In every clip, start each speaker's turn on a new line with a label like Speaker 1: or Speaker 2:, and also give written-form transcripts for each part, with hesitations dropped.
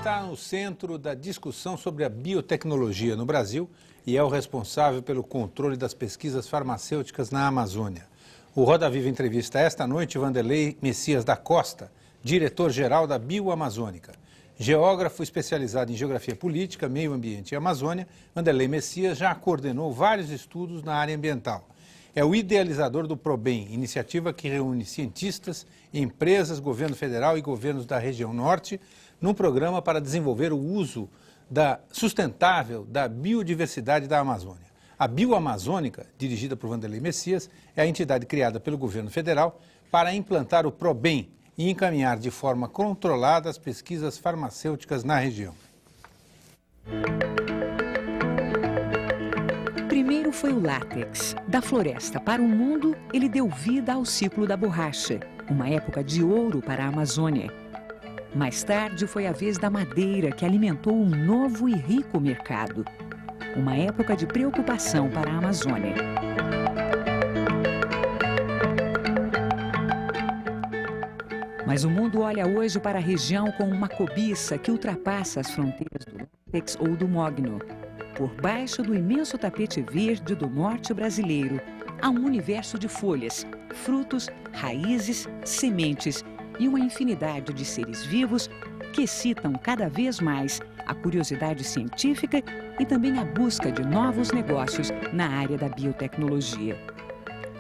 Speaker 1: está no centro da discussão sobre a biotecnologia no Brasil e é o responsável pelo controle das pesquisas farmacêuticas na Amazônia. O Roda Viva entrevista esta noite Wanderley Messias da Costa, diretor-geral da Bioamazônica. Geógrafo especializado em geografia política, meio ambiente e Amazônia, Wanderley Messias já coordenou vários estudos na área ambiental. É o idealizador do ProBem, iniciativa que reúne cientistas, empresas, governo federal e governos da região norte, num programa para desenvolver o uso sustentável da biodiversidade da Amazônia. A Bioamazônica, dirigida por Wanderley Messias, é a entidade criada pelo governo federal para implantar o ProBem e encaminhar de forma controlada as pesquisas farmacêuticas na região.
Speaker 2: Primeiro foi o látex. Da floresta para o mundo, ele deu vida ao ciclo da borracha, uma época de ouro para a Amazônia. Mais tarde foi a vez da madeira, que alimentou um novo e rico mercado. Uma época de preocupação para a Amazônia. Mas o mundo olha hoje para a região com uma cobiça que ultrapassa as fronteiras do látex ou do mogno. Por baixo do imenso tapete verde do norte brasileiro, há um universo de folhas, frutos, raízes, sementes e uma infinidade de seres vivos que excitam cada vez mais a curiosidade científica e também a busca de novos negócios na área da biotecnologia.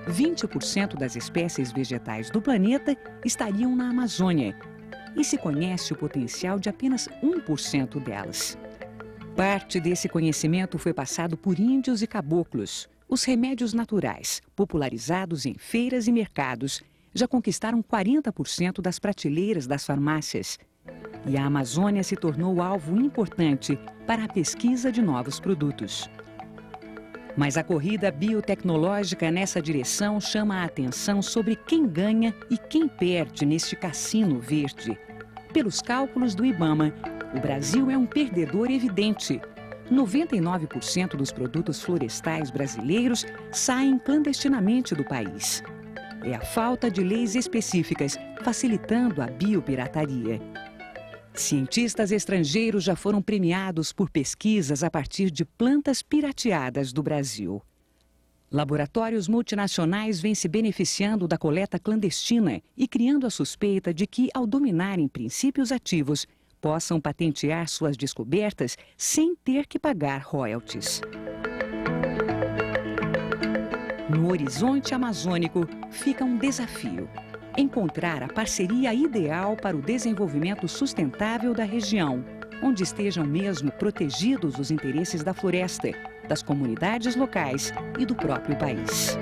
Speaker 2: 20% das espécies vegetais do planeta estariam na Amazônia e se conhece o potencial de apenas 1% delas. Parte desse conhecimento foi passado por índios e caboclos. Os remédios naturais, popularizados em feiras e mercados, já conquistaram 40% das prateleiras das farmácias. E a Amazônia se tornou alvo importante para a pesquisa de novos produtos. Mas a corrida biotecnológica nessa direção chama a atenção sobre quem ganha e quem perde neste cassino verde. Pelos cálculos do IBAMA, o Brasil é um perdedor evidente. 99% dos produtos florestais brasileiros saem clandestinamente do país. É a falta de leis específicas, facilitando a biopirataria. Cientistas estrangeiros já foram premiados por pesquisas a partir de plantas pirateadas do Brasil. Laboratórios multinacionais vêm se beneficiando da coleta clandestina e criando a suspeita de que, ao dominarem princípios ativos, possam patentear suas descobertas sem ter que pagar royalties. No horizonte amazônico fica um desafio: encontrar a parceria ideal para o desenvolvimento sustentável da região, onde estejam mesmo protegidos os interesses da floresta, das comunidades locais e do próprio país.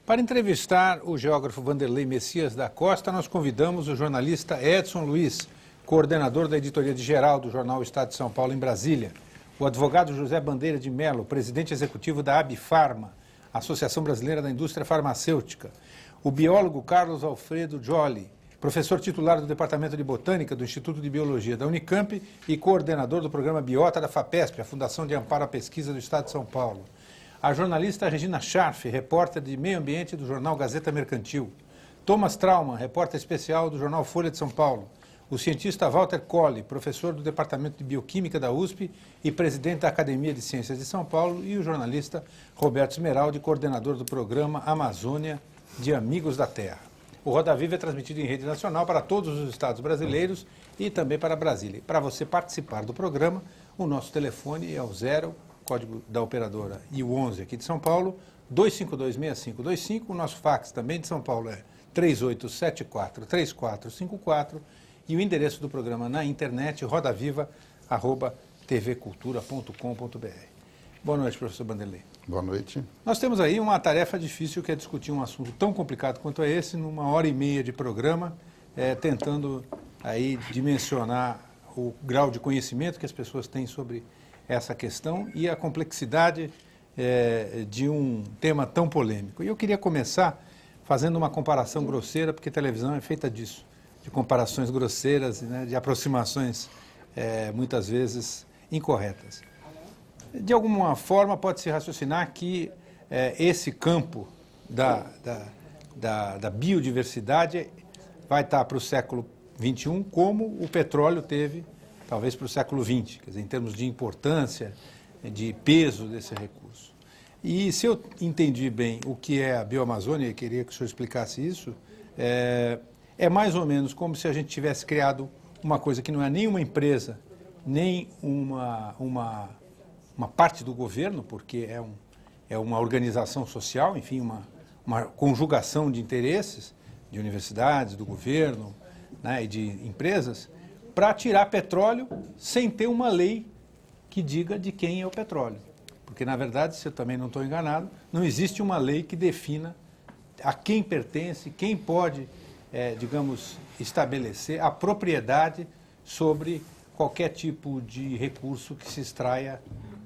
Speaker 1: Para entrevistar o geógrafo Wanderley Messias da Costa, nós convidamos o jornalista Edson Luiz, coordenador da editoria de geral do jornal Estado de São Paulo em Brasília, o advogado José Bandeira de Mello, presidente executivo da Abifarma, Associação Brasileira da Indústria Farmacêutica, o biólogo Carlos Alfredo Joly, professor titular do Departamento de Botânica do Instituto de Biologia da Unicamp e coordenador do programa Biota da FAPESP, a Fundação de Amparo à Pesquisa do Estado de São Paulo. A jornalista Regina Scharf, repórter de Meio Ambiente do jornal Gazeta Mercantil. Thomas Traumann, repórter especial do jornal Folha de São Paulo. O cientista Walter Colli, professor do Departamento de Bioquímica da USP e presidente da Academia de Ciências de São Paulo. E o jornalista Roberto Smeraldi, coordenador do programa Amazônia de Amigos da Terra. O Roda Viva é transmitido em rede nacional para todos os estados brasileiros e também para Brasília. Para você participar do programa, o nosso telefone é o 0, código da operadora, e o 11 aqui de São Paulo, 252-6525. O nosso fax também de São Paulo é 3874-3454. E o endereço do programa na internet, rodaviva@tvcultura.com.br. Boa noite, professor Wanderley.
Speaker 3: Boa noite.
Speaker 1: Nós temos aí uma tarefa difícil, que é discutir um assunto tão complicado quanto esse, numa hora e meia de programa, tentando aí dimensionar o grau de conhecimento que as pessoas têm sobre essa questão e a complexidade de um tema tão polêmico. E eu queria começar fazendo uma comparação grosseira, porque televisão é feita disso, de comparações grosseiras, né, de aproximações muitas vezes incorretas. De alguma forma pode-se raciocinar que esse campo da biodiversidade vai estar para o século XXI, como o petróleo teve, talvez, para o século XX, quer dizer, em termos de importância, de peso desse recurso. E se eu entendi bem o que é a Bioamazônia, e queria que o senhor explicasse isso, é mais ou menos como se a gente tivesse criado uma coisa que não é nem uma empresa, nem uma parte do governo, porque é uma organização social, enfim, uma conjugação de interesses de universidades, do governo, né, e de empresas, para tirar petróleo sem ter uma lei que diga de quem é o petróleo. Porque, na verdade, se eu também não estou enganado, não existe uma lei que defina a quem pertence, quem pode, digamos, estabelecer a propriedade sobre qualquer tipo de recurso que se extraia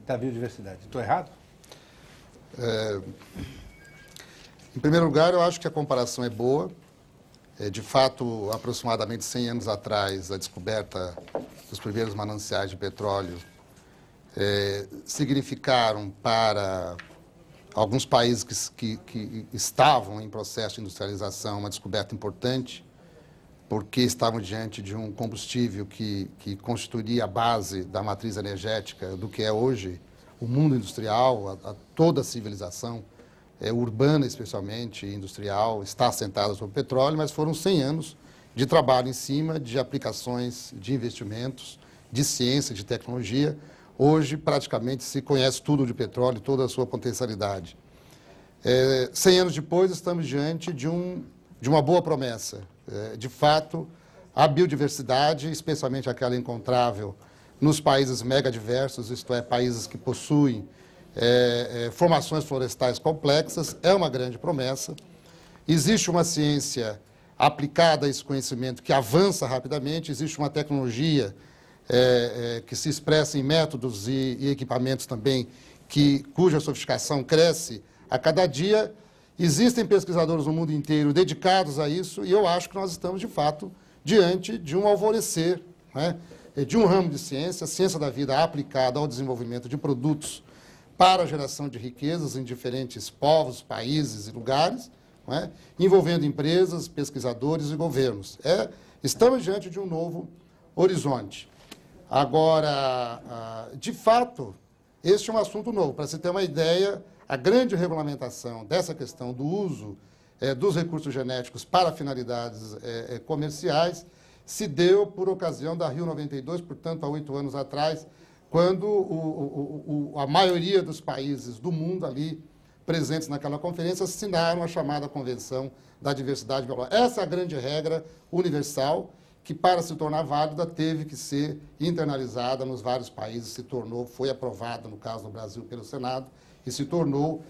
Speaker 1: da biodiversidade. Estou errado?
Speaker 3: Em primeiro lugar, eu acho que a comparação é boa. De fato, aproximadamente 100 anos atrás, a descoberta dos primeiros mananciais de petróleo significaram para alguns países que estavam em processo de industrialização uma descoberta importante, porque estavam diante de um combustível que constituiria a base da matriz energética do que é hoje o mundo industrial, toda a civilização, urbana especialmente, industrial, está assentada sobre o petróleo, mas foram 100 anos de trabalho em cima de aplicações, de investimentos, de ciência, de tecnologia. Hoje, praticamente, se conhece tudo de petróleo, toda a sua potencialidade. 100 anos depois, estamos diante de uma boa promessa. De fato, a biodiversidade, especialmente aquela encontrável nos países megadiversos, isto é, países que possuem formações florestais complexas, é uma grande promessa. Existe uma ciência aplicada a esse conhecimento que avança rapidamente, existe uma tecnologia que se expressa em métodos e equipamentos também, cuja sofisticação cresce a cada dia. Existem pesquisadores no mundo inteiro dedicados a isso, e eu acho que nós estamos, de fato, diante de um alvorecer, né, de um ramo de ciência, a ciência da vida aplicada ao desenvolvimento de produtos para a geração de riquezas em diferentes povos, países e lugares, né, envolvendo empresas, pesquisadores e governos. Estamos diante de um novo horizonte. Agora, de fato, este é um assunto novo. Para você ter uma ideia, a grande regulamentação dessa questão do uso dos recursos genéticos para finalidades comerciais se deu por ocasião da Rio 92, portanto, há 8 anos atrás, quando a maioria dos países do mundo ali presentes naquela conferência assinaram a chamada Convenção da Diversidade Biológica. Essa é a grande regra universal que, para se tornar válida, teve que ser internalizada nos vários países, foi aprovada, no caso do Brasil, pelo Senado, e se tornou,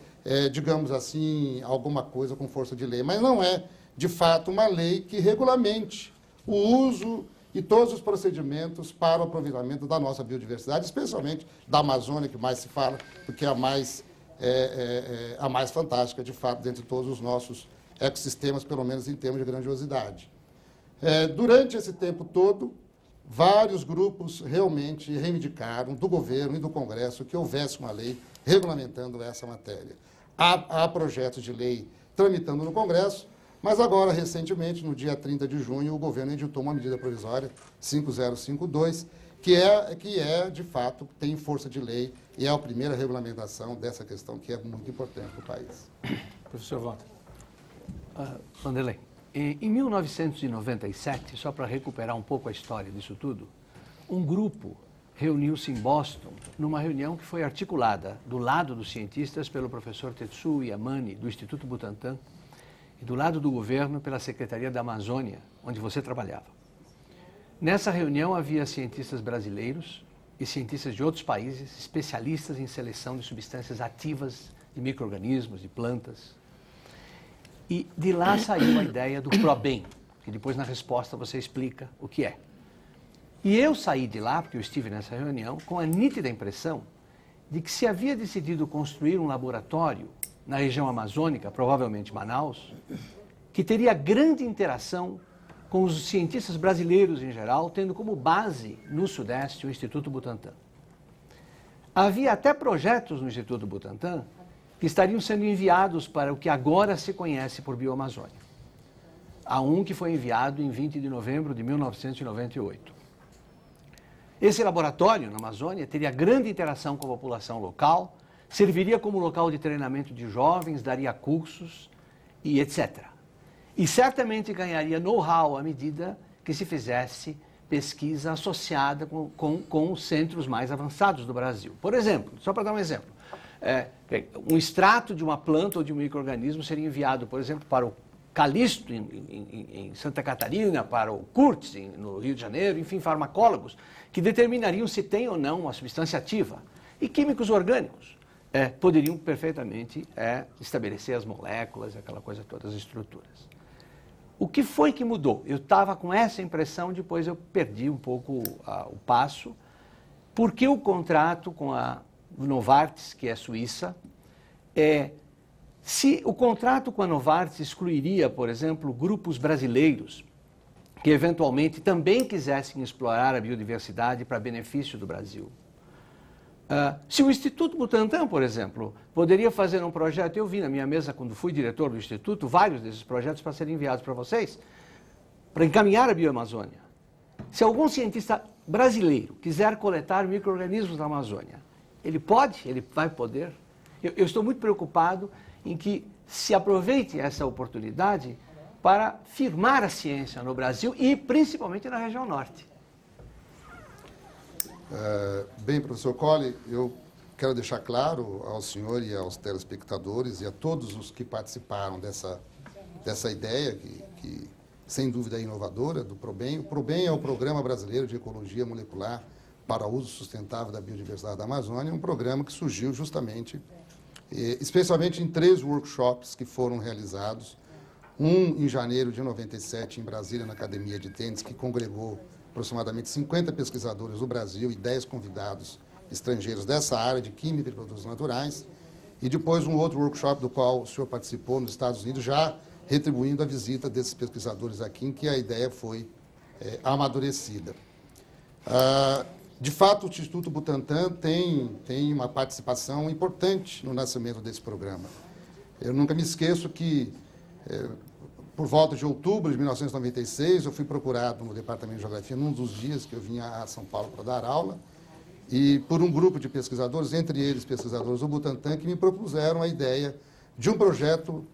Speaker 3: digamos assim, alguma coisa com força de lei. Mas não é, de fato, uma lei que regulamente o uso e todos os procedimentos para o aproveitamento da nossa biodiversidade, especialmente da Amazônia, que mais se fala, porque é a mais fantástica, de fato, dentre todos os nossos ecossistemas, pelo menos em termos de grandiosidade. Durante esse tempo todo, vários grupos realmente reivindicaram do governo e do Congresso que houvesse uma lei regulamentando essa matéria. Há projetos de lei tramitando no Congresso, mas agora, recentemente, no dia 30 de junho, o governo editou uma medida provisória, 5052, que de fato, tem força de lei e é a primeira regulamentação dessa questão que é muito importante para o país.
Speaker 1: Professor Walter.
Speaker 4: Vanderlei, em 1997, só para recuperar um pouco a história disso tudo, um grupo reuniu-se em Boston numa reunião que foi articulada do lado dos cientistas pelo professor Tetsuo Yamane, do Instituto Butantan, e do lado do governo pela Secretaria da Amazônia, onde você trabalhava. Nessa reunião havia cientistas brasileiros e cientistas de outros países, especialistas em seleção de substâncias ativas de micro-organismos, de plantas. E de lá saiu a ideia do ProBem, que depois na resposta você explica o que é. E eu saí de lá, porque eu estive nessa reunião, com a nítida impressão de que se havia decidido construir um laboratório na região amazônica, provavelmente Manaus, que teria grande interação com os cientistas brasileiros em geral, tendo como base no Sudeste o Instituto Butantan. Havia até projetos no Instituto Butantan que estariam sendo enviados para o que agora se conhece por Bioamazônia. a um que foi enviado em 20 de novembro de 1998. Esse laboratório na Amazônia teria grande interação com a população local, serviria como local de treinamento de jovens, daria cursos e etc. E certamente ganharia know-how à medida que se fizesse pesquisa associada com os centros mais avançados do Brasil. Por exemplo, só para dar um exemplo, um extrato de uma planta ou de um micro-organismo seria enviado, por exemplo, para o Calixto, em Santa Catarina, para o Kurtz, no Rio de Janeiro, enfim, farmacólogos, que determinariam se tem ou não uma substância ativa. E químicos orgânicos poderiam perfeitamente estabelecer as moléculas, aquela coisa toda, as estruturas. O que foi que mudou? Eu estava com essa impressão, depois eu perdi um pouco o passo, porque o contrato com a Novartis, que é suíça, se o contrato com a Novartis excluiria, por exemplo, grupos brasileiros que eventualmente também quisessem explorar a biodiversidade para benefício do Brasil. Se o Instituto Butantan, por exemplo, poderia fazer um projeto, eu vi na minha mesa, quando fui diretor do Instituto, vários desses projetos para serem enviados para vocês, para encaminhar a bioamazônia. Se algum cientista brasileiro quiser coletar micro-organismos na Amazônia, ele pode, ele vai poder. Eu estou muito preocupado em que se aproveite essa oportunidade para firmar a ciência no Brasil e principalmente na região norte.
Speaker 3: Bem, professor Colli, eu quero deixar claro ao senhor e aos telespectadores e a todos os que participaram dessa ideia, que sem dúvida é inovadora, do PROBEM. O PROBEM é o Programa Brasileiro de Ecologia Molecular para o Uso Sustentável da Biodiversidade da Amazônia, um programa que surgiu justamente, especialmente em 3 workshops que foram realizados, um em janeiro de 97 em Brasília, na Academia de Tênis, que congregou aproximadamente 50 pesquisadores do Brasil e 10 convidados estrangeiros dessa área de química e produtos naturais, e depois um outro workshop do qual o senhor participou nos Estados Unidos, já retribuindo a visita desses pesquisadores aqui, em que a ideia foi amadurecida. De fato, o Instituto Butantan tem uma participação importante no nascimento desse programa. Eu nunca me esqueço que, por volta de outubro de 1996, eu fui procurado no Departamento de Geografia num dos dias que eu vinha a São Paulo para dar aula, e por um grupo de pesquisadores, entre eles pesquisadores do Butantan, que me propuseram a ideia de um projeto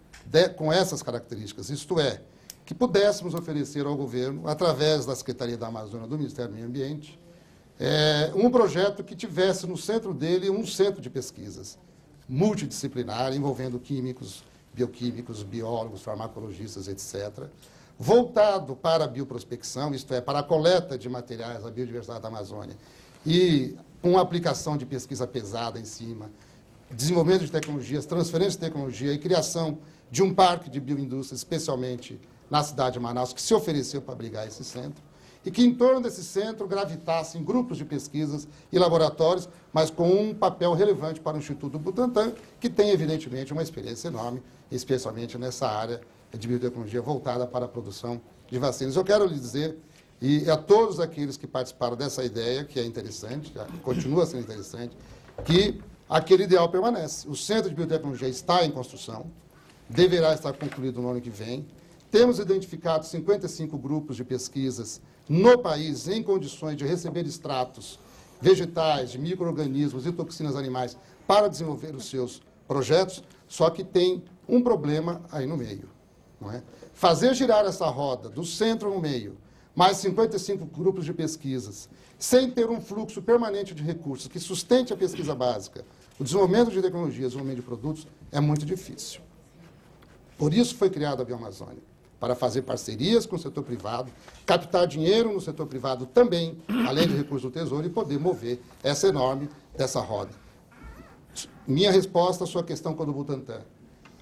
Speaker 3: com essas características, isto é, que pudéssemos oferecer ao governo, através da Secretaria da Amazônia do Ministério do Meio Ambiente, um projeto que tivesse no centro dele um centro de pesquisas multidisciplinar, envolvendo químicos, bioquímicos, biólogos, farmacologistas, etc., voltado para a bioprospecção, isto é, para a coleta de materiais da biodiversidade da Amazônia, e com aplicação de pesquisa pesada em cima, desenvolvimento de tecnologias, transferência de tecnologia e criação de um parque de bioindústria, especialmente na cidade de Manaus, que se ofereceu para abrigar esse centro, e que em torno desse centro gravitassem grupos de pesquisas e laboratórios, mas com um papel relevante para o Instituto Butantan, que tem, evidentemente, uma experiência enorme, especialmente nessa área de biotecnologia voltada para a produção de vacinas. Eu quero lhe dizer, e a todos aqueles que participaram dessa ideia, que é interessante, continua sendo interessante, que aquele ideal permanece. O Centro de Biotecnologia está em construção, deverá estar concluído no ano que vem. Temos identificado 55 grupos de pesquisas no país em condições de receber extratos vegetais, de micro-organismos e toxinas animais para desenvolver os seus projetos, só que tem um problema aí no meio. Não é? Fazer girar essa roda do centro no meio, mais 55 grupos de pesquisas, sem ter um fluxo permanente de recursos que sustente a pesquisa básica, o desenvolvimento de tecnologias, o desenvolvimento de produtos, é muito difícil. Por isso foi criada a Bioamazônia, para fazer parcerias com o setor privado, captar dinheiro no setor privado também, além de recursos do Tesouro, e poder mover essa enorme dessa roda. Minha resposta à sua questão quanto ao Butantan.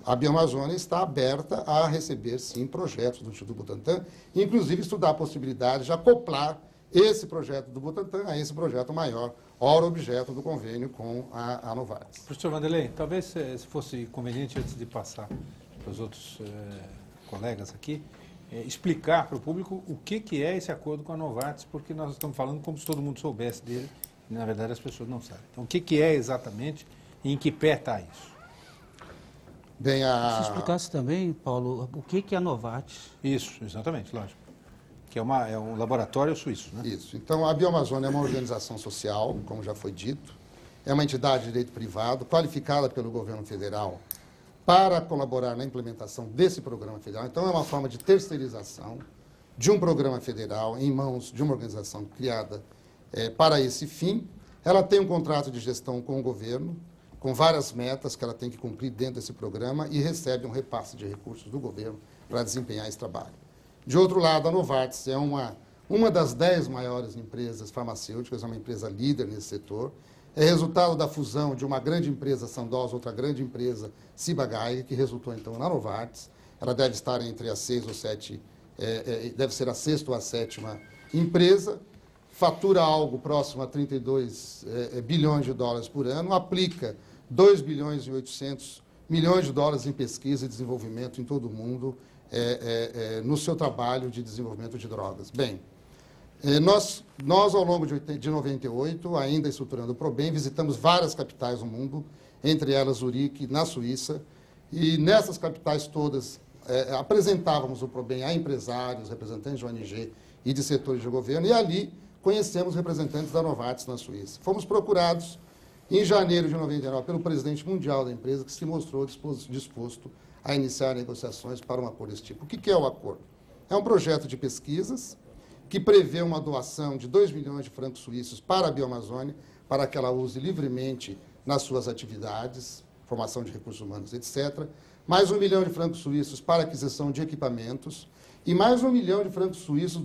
Speaker 3: A Bioamazônia está aberta a receber, sim, projetos do Instituto Butantan, e, inclusive, estudar a possibilidade de acoplar esse projeto do Butantan a esse projeto maior, ora objeto do convênio com a Novartis.
Speaker 1: Professor Vanderlei, talvez se fosse conveniente, antes de passar para os outros colegas aqui, explicar para o público o que é esse acordo com a Novartis, porque nós estamos falando como se todo mundo soubesse dele, e, na verdade, as pessoas não sabem. Então, o que é exatamente e em que pé está isso?
Speaker 3: Bem,
Speaker 5: Se explicasse também, Paulo, o que é a Novartis?
Speaker 1: Isso, exatamente, lógico. Que é um laboratório suíço, né?
Speaker 3: Isso. Então, a Bioamazônia é uma organização social, como já foi dito, é uma entidade de direito privado, qualificada pelo governo federal para colaborar na implementação desse programa federal. Então, é uma forma de terceirização de um programa federal em mãos de uma organização criada para esse fim. Ela tem um contrato de gestão com o governo, com várias metas que ela tem que cumprir dentro desse programa e recebe um repasse de recursos do governo para desempenhar esse trabalho. De outro lado, a Novartis é uma das 10 maiores empresas farmacêuticas, é uma empresa líder nesse setor. É resultado da fusão de uma grande empresa, Sandoz, outra grande empresa, Ciba-Geigy, que resultou então na Novartis. Ela deve estar entre as 6 ou 7, deve ser a 6ª ou a 7ª empresa, fatura algo próximo a 32 bilhões de dólares por ano, aplica 2 bilhões e 800 milhões de dólares em pesquisa e desenvolvimento em todo o mundo, no seu trabalho de desenvolvimento de drogas. Bem, nós ao longo de 98, ainda estruturando o ProBem, visitamos várias capitais do mundo, entre elas Zurique, na Suíça, e nessas capitais todas apresentávamos o ProBem a empresários, representantes de ONG e de setores de governo, e ali conhecemos representantes da Novartis na Suíça. Fomos procurados em janeiro de 99 pelo presidente mundial da empresa, que se mostrou disposto a iniciar negociações para um acordo desse tipo. O que é o acordo? É um projeto de pesquisas que prevê uma doação de 2 milhões de francos suíços para a Bioamazônia, para que ela use livremente nas suas atividades, formação de recursos humanos, etc. Mais 1 milhão de francos suíços para aquisição de equipamentos e mais 1 milhão de francos suíços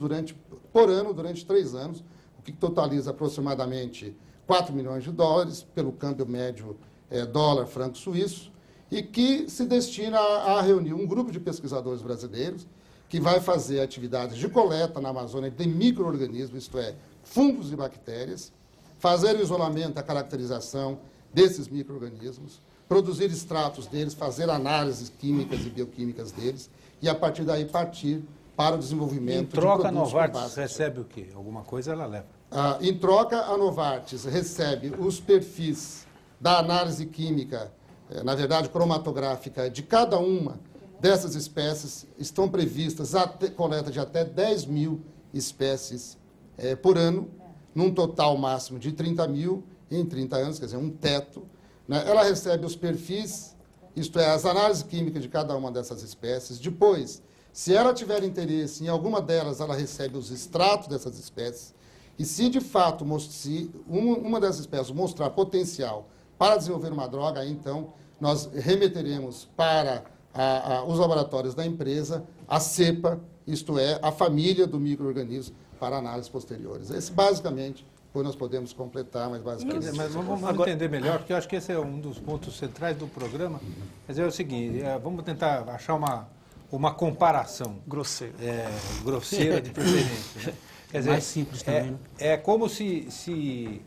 Speaker 3: por ano durante 3 anos, o que totaliza aproximadamente 4 milhões de dólares, pelo câmbio médio dólar-franco suíço, e que se destina a reunir um grupo de pesquisadores brasileiros que vai fazer atividades de coleta na Amazônia de micro-organismos, isto é, fungos e bactérias, fazer o isolamento, a caracterização desses micro-organismos, produzir extratos deles, fazer análises químicas e bioquímicas deles, e a partir daí partir para o desenvolvimento de produtos.
Speaker 1: Em troca, a Novartis recebe o quê? Alguma coisa ela leva?
Speaker 3: Em troca, a Novartis recebe os perfis da análise química, na verdade cromatográfica, de cada uma dessas espécies. Estão previstas a coleta de até 10 mil espécies por ano, num total máximo de 30 mil em 30 anos, quer dizer, um teto. Né? Ela recebe os perfis, isto é, as análises químicas de cada uma dessas espécies. Depois, se ela tiver interesse em alguma delas, ela recebe os extratos dessas espécies. E se, de fato, uma dessas espécies mostrar potencial para desenvolver uma droga, aí, então, nós remeteremos para os laboratórios da empresa a cepa, isto é, a família do micro-organismo, para análises posteriores. Esse, basicamente, depois nós podemos completar, mas basicamente...
Speaker 1: Mas vamos entender melhor, porque eu acho que esse é um dos pontos centrais do programa. Mas é o seguinte, vamos tentar achar uma comparação.
Speaker 5: Grosseira.
Speaker 1: Grosseira de preferência. Né? Quer dizer,
Speaker 5: mais simples também.
Speaker 1: É como se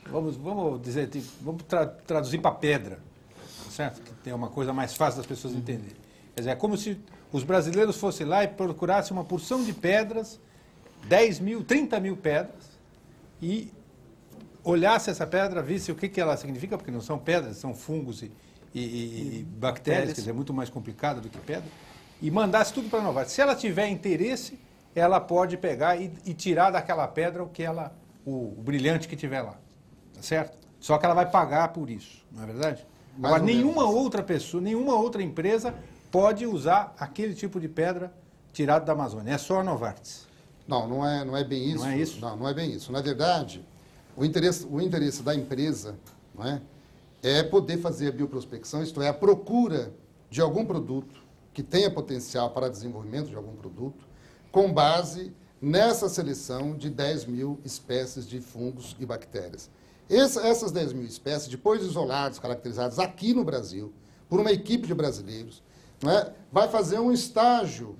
Speaker 1: vamos dizer, vamos traduzir para pedra, certo? Que tem uma coisa mais fácil das pessoas entenderem. Quer dizer, é como se os brasileiros fossem lá e procurassem uma porção de pedras, 10 mil, 30 mil pedras, e olhasse essa pedra, visse o que ela significa, porque não são pedras, são fungos e bactérias, quer dizer, é muito mais complicado do que pedra, e mandasse tudo para a Novartis. Se ela tiver interesse, ela pode pegar e tirar daquela pedra o brilhante que tiver lá, tá certo? Só que ela vai pagar por isso, não é verdade? Agora, nenhuma outra pessoa, nenhuma outra empresa pode usar aquele tipo de pedra tirado da Amazônia. É só a Novartis.
Speaker 3: Não é bem isso.
Speaker 1: Não é isso?
Speaker 3: Não é bem isso. Na verdade, o interesse da empresa, não é poder fazer a bioprospecção, isto é, a procura de algum produto que tenha potencial para desenvolvimento de algum produto, com base nessa seleção de 10 mil espécies de fungos e bactérias. Essas 10 mil espécies, depois isoladas, caracterizadas aqui no Brasil, por uma equipe de brasileiros, não é, vai fazer um estágio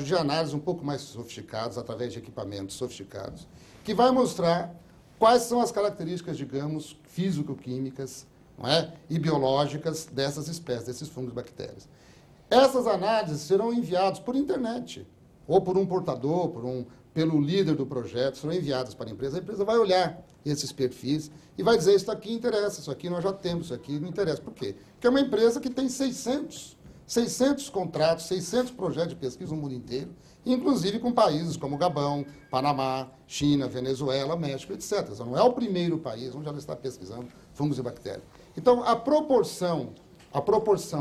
Speaker 3: de análise um pouco mais sofisticados, através de equipamentos sofisticados, que vai mostrar quais são as características, digamos, físico-químicas, não é, e biológicas dessas espécies, desses fungos e bactérias. Essas análises serão enviadas por internet, ou por um portador, pelo líder do projeto, serão enviadas para a empresa vai olhar esses perfis e vai dizer, isso aqui interessa, isso aqui nós já temos, isso aqui não interessa. Por quê? Porque é uma empresa que tem 600 contratos, 600 projetos de pesquisa no mundo inteiro, inclusive com países como Gabão, Panamá, China, Venezuela, México, etc. Então, não é o primeiro país onde ela está pesquisando fungos e bactérias. Então, a proporção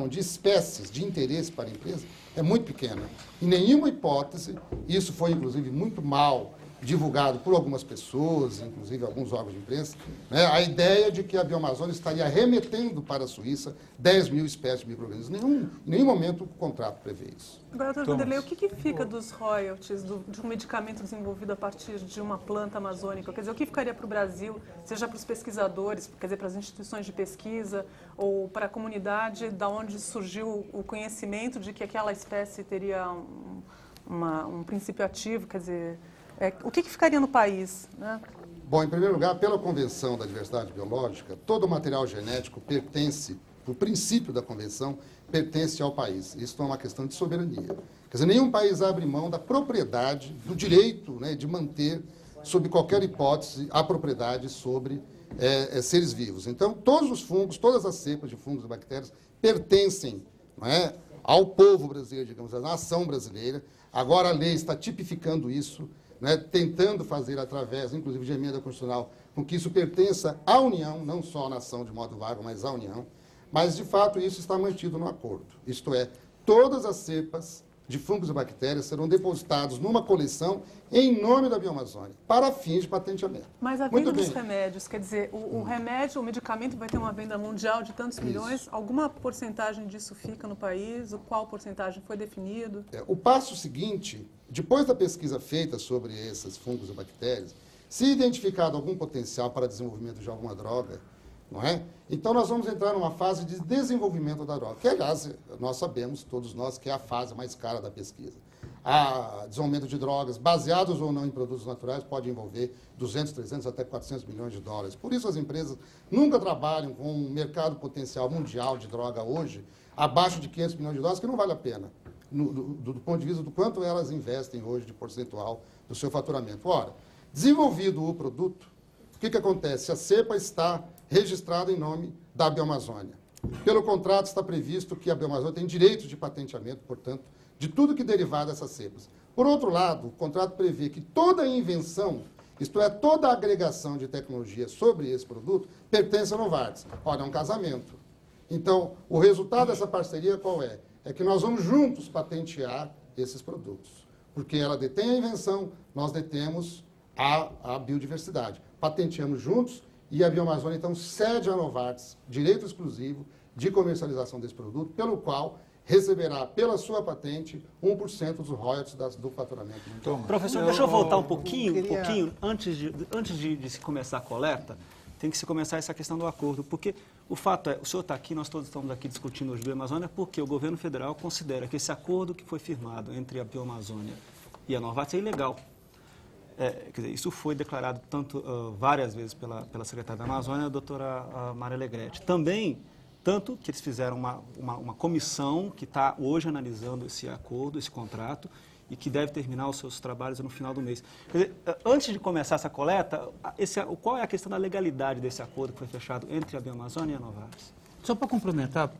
Speaker 3: de espécies de interesse para a empresa é muito pequena. Em nenhuma hipótese, isso foi, inclusive, muito mal divulgado por algumas pessoas, inclusive alguns órgãos de imprensa, né, a ideia de que a Bioamazônia estaria remetendo para a Suíça 10 mil espécies de micro-organismos. Em nenhum momento o contrato prevê isso.
Speaker 6: Agora, doutor Vanderlei, o que fica dos royalties de um medicamento desenvolvido a partir de uma planta amazônica? Quer dizer, o que ficaria para o Brasil, seja para os pesquisadores, quer dizer, para as instituições de pesquisa ou para a comunidade da onde surgiu o conhecimento de que aquela espécie teria um princípio ativo, quer dizer... o que ficaria no país, né?
Speaker 3: Bom, em primeiro lugar, pela Convenção da Diversidade Biológica, todo o material genético pertence, o princípio da Convenção, pertence ao país. Isso não é uma questão de soberania. Quer dizer, nenhum país abre mão da propriedade, do direito, né, de manter, sob qualquer hipótese, a propriedade sobre seres vivos. Então, todos os fungos, todas as cepas de fungos e bactérias pertencem, não é, ao povo brasileiro, digamos, à nação brasileira. Agora a lei está tipificando isso, né, tentando fazer, através, inclusive, de emenda constitucional, com que isso pertença à União, não só à nação de modo vago, mas à União. Mas, de fato, isso está mantido no acordo. Isto é, todas as cepas de fungos e bactérias serão depositados numa coleção em nome da Bioamazônia, para fins de patenteamento.
Speaker 6: Mas a venda dos remédios, quer dizer, o remédio, o medicamento vai ter uma venda mundial de tantos milhões, alguma porcentagem disso fica no país? Qual porcentagem foi definido?
Speaker 3: O passo seguinte, depois da pesquisa feita sobre esses fungos e bactérias, se identificado algum potencial para desenvolvimento de alguma droga, não é? Então nós vamos entrar numa fase de desenvolvimento da droga, que, aliás, nós sabemos, todos nós, que é a fase mais cara da pesquisa. A desenvolvimento de drogas, baseados ou não em produtos naturais, pode envolver 200, 300, até 400 milhões de dólares. Por isso as empresas nunca trabalham com um mercado potencial mundial de droga hoje, abaixo de 500 milhões de dólares, que não vale a pena, do ponto de vista do quanto elas investem hoje de percentual do seu faturamento. Ora, desenvolvido o produto, o que acontece? A cepa está registrada em nome da Bioamazônia. Pelo contrato está previsto que a Bioamazônia tem direito de patenteamento, portanto, de tudo que derivar dessas cepas. Por outro lado, o contrato prevê que toda a invenção, isto é, toda a agregação de tecnologia sobre esse produto, pertence à Novartis. Ora, é um casamento. Então, o resultado dessa parceria qual é? É que nós vamos juntos patentear esses produtos. Porque ela detém a invenção, nós detemos a biodiversidade. Patenteamos juntos e a Bioamazônia, então, cede à Novartis direito exclusivo de comercialização desse produto, pelo qual receberá, pela sua patente, 1% dos royalties do faturamento.
Speaker 7: Professor, deixa eu voltar um pouquinho, antes de se começar a coleta, tem que se começar essa questão do acordo, porque o fato é, o senhor está aqui, nós todos estamos aqui discutindo hoje Bioamazônia, porque o governo federal considera que esse acordo que foi firmado entre a Bioamazônia e a Novartis é ilegal. Quer dizer, isso foi declarado várias vezes pela secretária da Amazônia, a doutora Maria Alegrete. Também, tanto que eles fizeram uma comissão que está hoje analisando esse acordo, esse contrato, e que deve terminar os seus trabalhos no final do mês. Quer dizer, antes de começar essa coleta, qual é a questão da legalidade desse acordo que foi fechado entre a Bioamazônia e a Novartis?
Speaker 5: Só para complementar,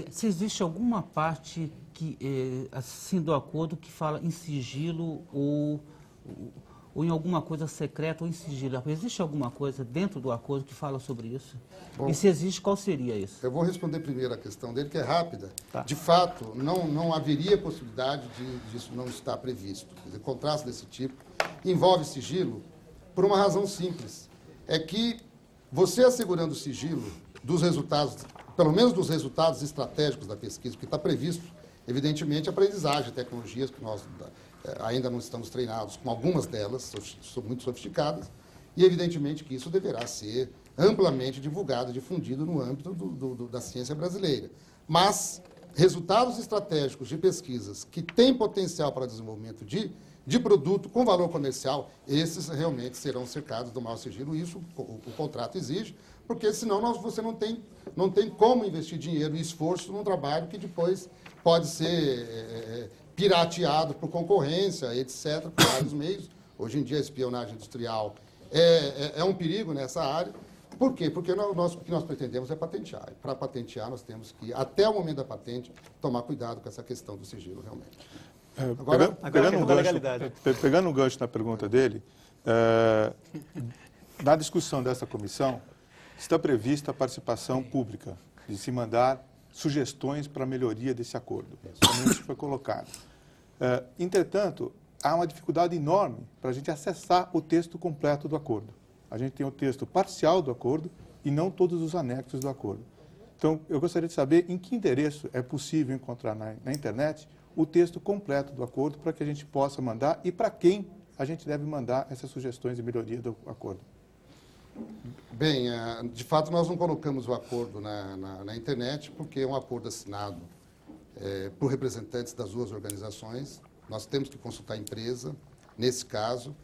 Speaker 5: se existe alguma parte assim, do acordo que fala em sigilo ou em alguma coisa secreta ou em sigilo. Existe alguma coisa dentro do acordo que fala sobre isso? Bom, e se existe, qual seria isso?
Speaker 3: Eu vou responder primeiro a questão dele, que é rápida.
Speaker 7: Tá.
Speaker 3: De fato, não haveria possibilidade disso não estar previsto. Quer dizer, contrato desse tipo envolve sigilo por uma razão simples. É que você assegurando o sigilo dos resultados, pelo menos dos resultados estratégicos da pesquisa, porque está previsto, evidentemente, a aprendizagem, tecnologias que nós ainda não estamos treinados com algumas delas, são muito sofisticadas, e evidentemente que isso deverá ser amplamente divulgado e difundido no âmbito da ciência brasileira. Mas resultados estratégicos de pesquisas que têm potencial para desenvolvimento de produto com valor comercial, esses realmente serão cercados do maior sigilo, e isso o contrato exige, porque senão você não tem como investir dinheiro e esforço num trabalho que depois pode ser pirateado por concorrência, etc., por vários meios. Hoje em dia, a espionagem industrial é um perigo nessa área. Por quê? Porque o que nós pretendemos é patentear. E para patentear, nós temos que, até o momento da patente, tomar cuidado com essa questão do sigilo, realmente.
Speaker 8: Pegando um gancho na pergunta dele, na discussão dessa comissão, está prevista a participação pública, de se mandar sugestões para a melhoria desse acordo. Isso foi colocado. Entretanto, há uma dificuldade enorme para a gente acessar o texto completo do acordo. A gente tem o texto parcial do acordo e não todos os anexos do acordo. Então, eu gostaria de saber em que endereço é possível encontrar na internet o texto completo do acordo para que a gente possa mandar e para quem a gente deve mandar essas sugestões de melhoria do acordo.
Speaker 3: Bem, de fato, nós não colocamos o acordo na internet porque é um acordo assinado por representantes das duas organizações. Nós temos que consultar a empresa, nesse caso,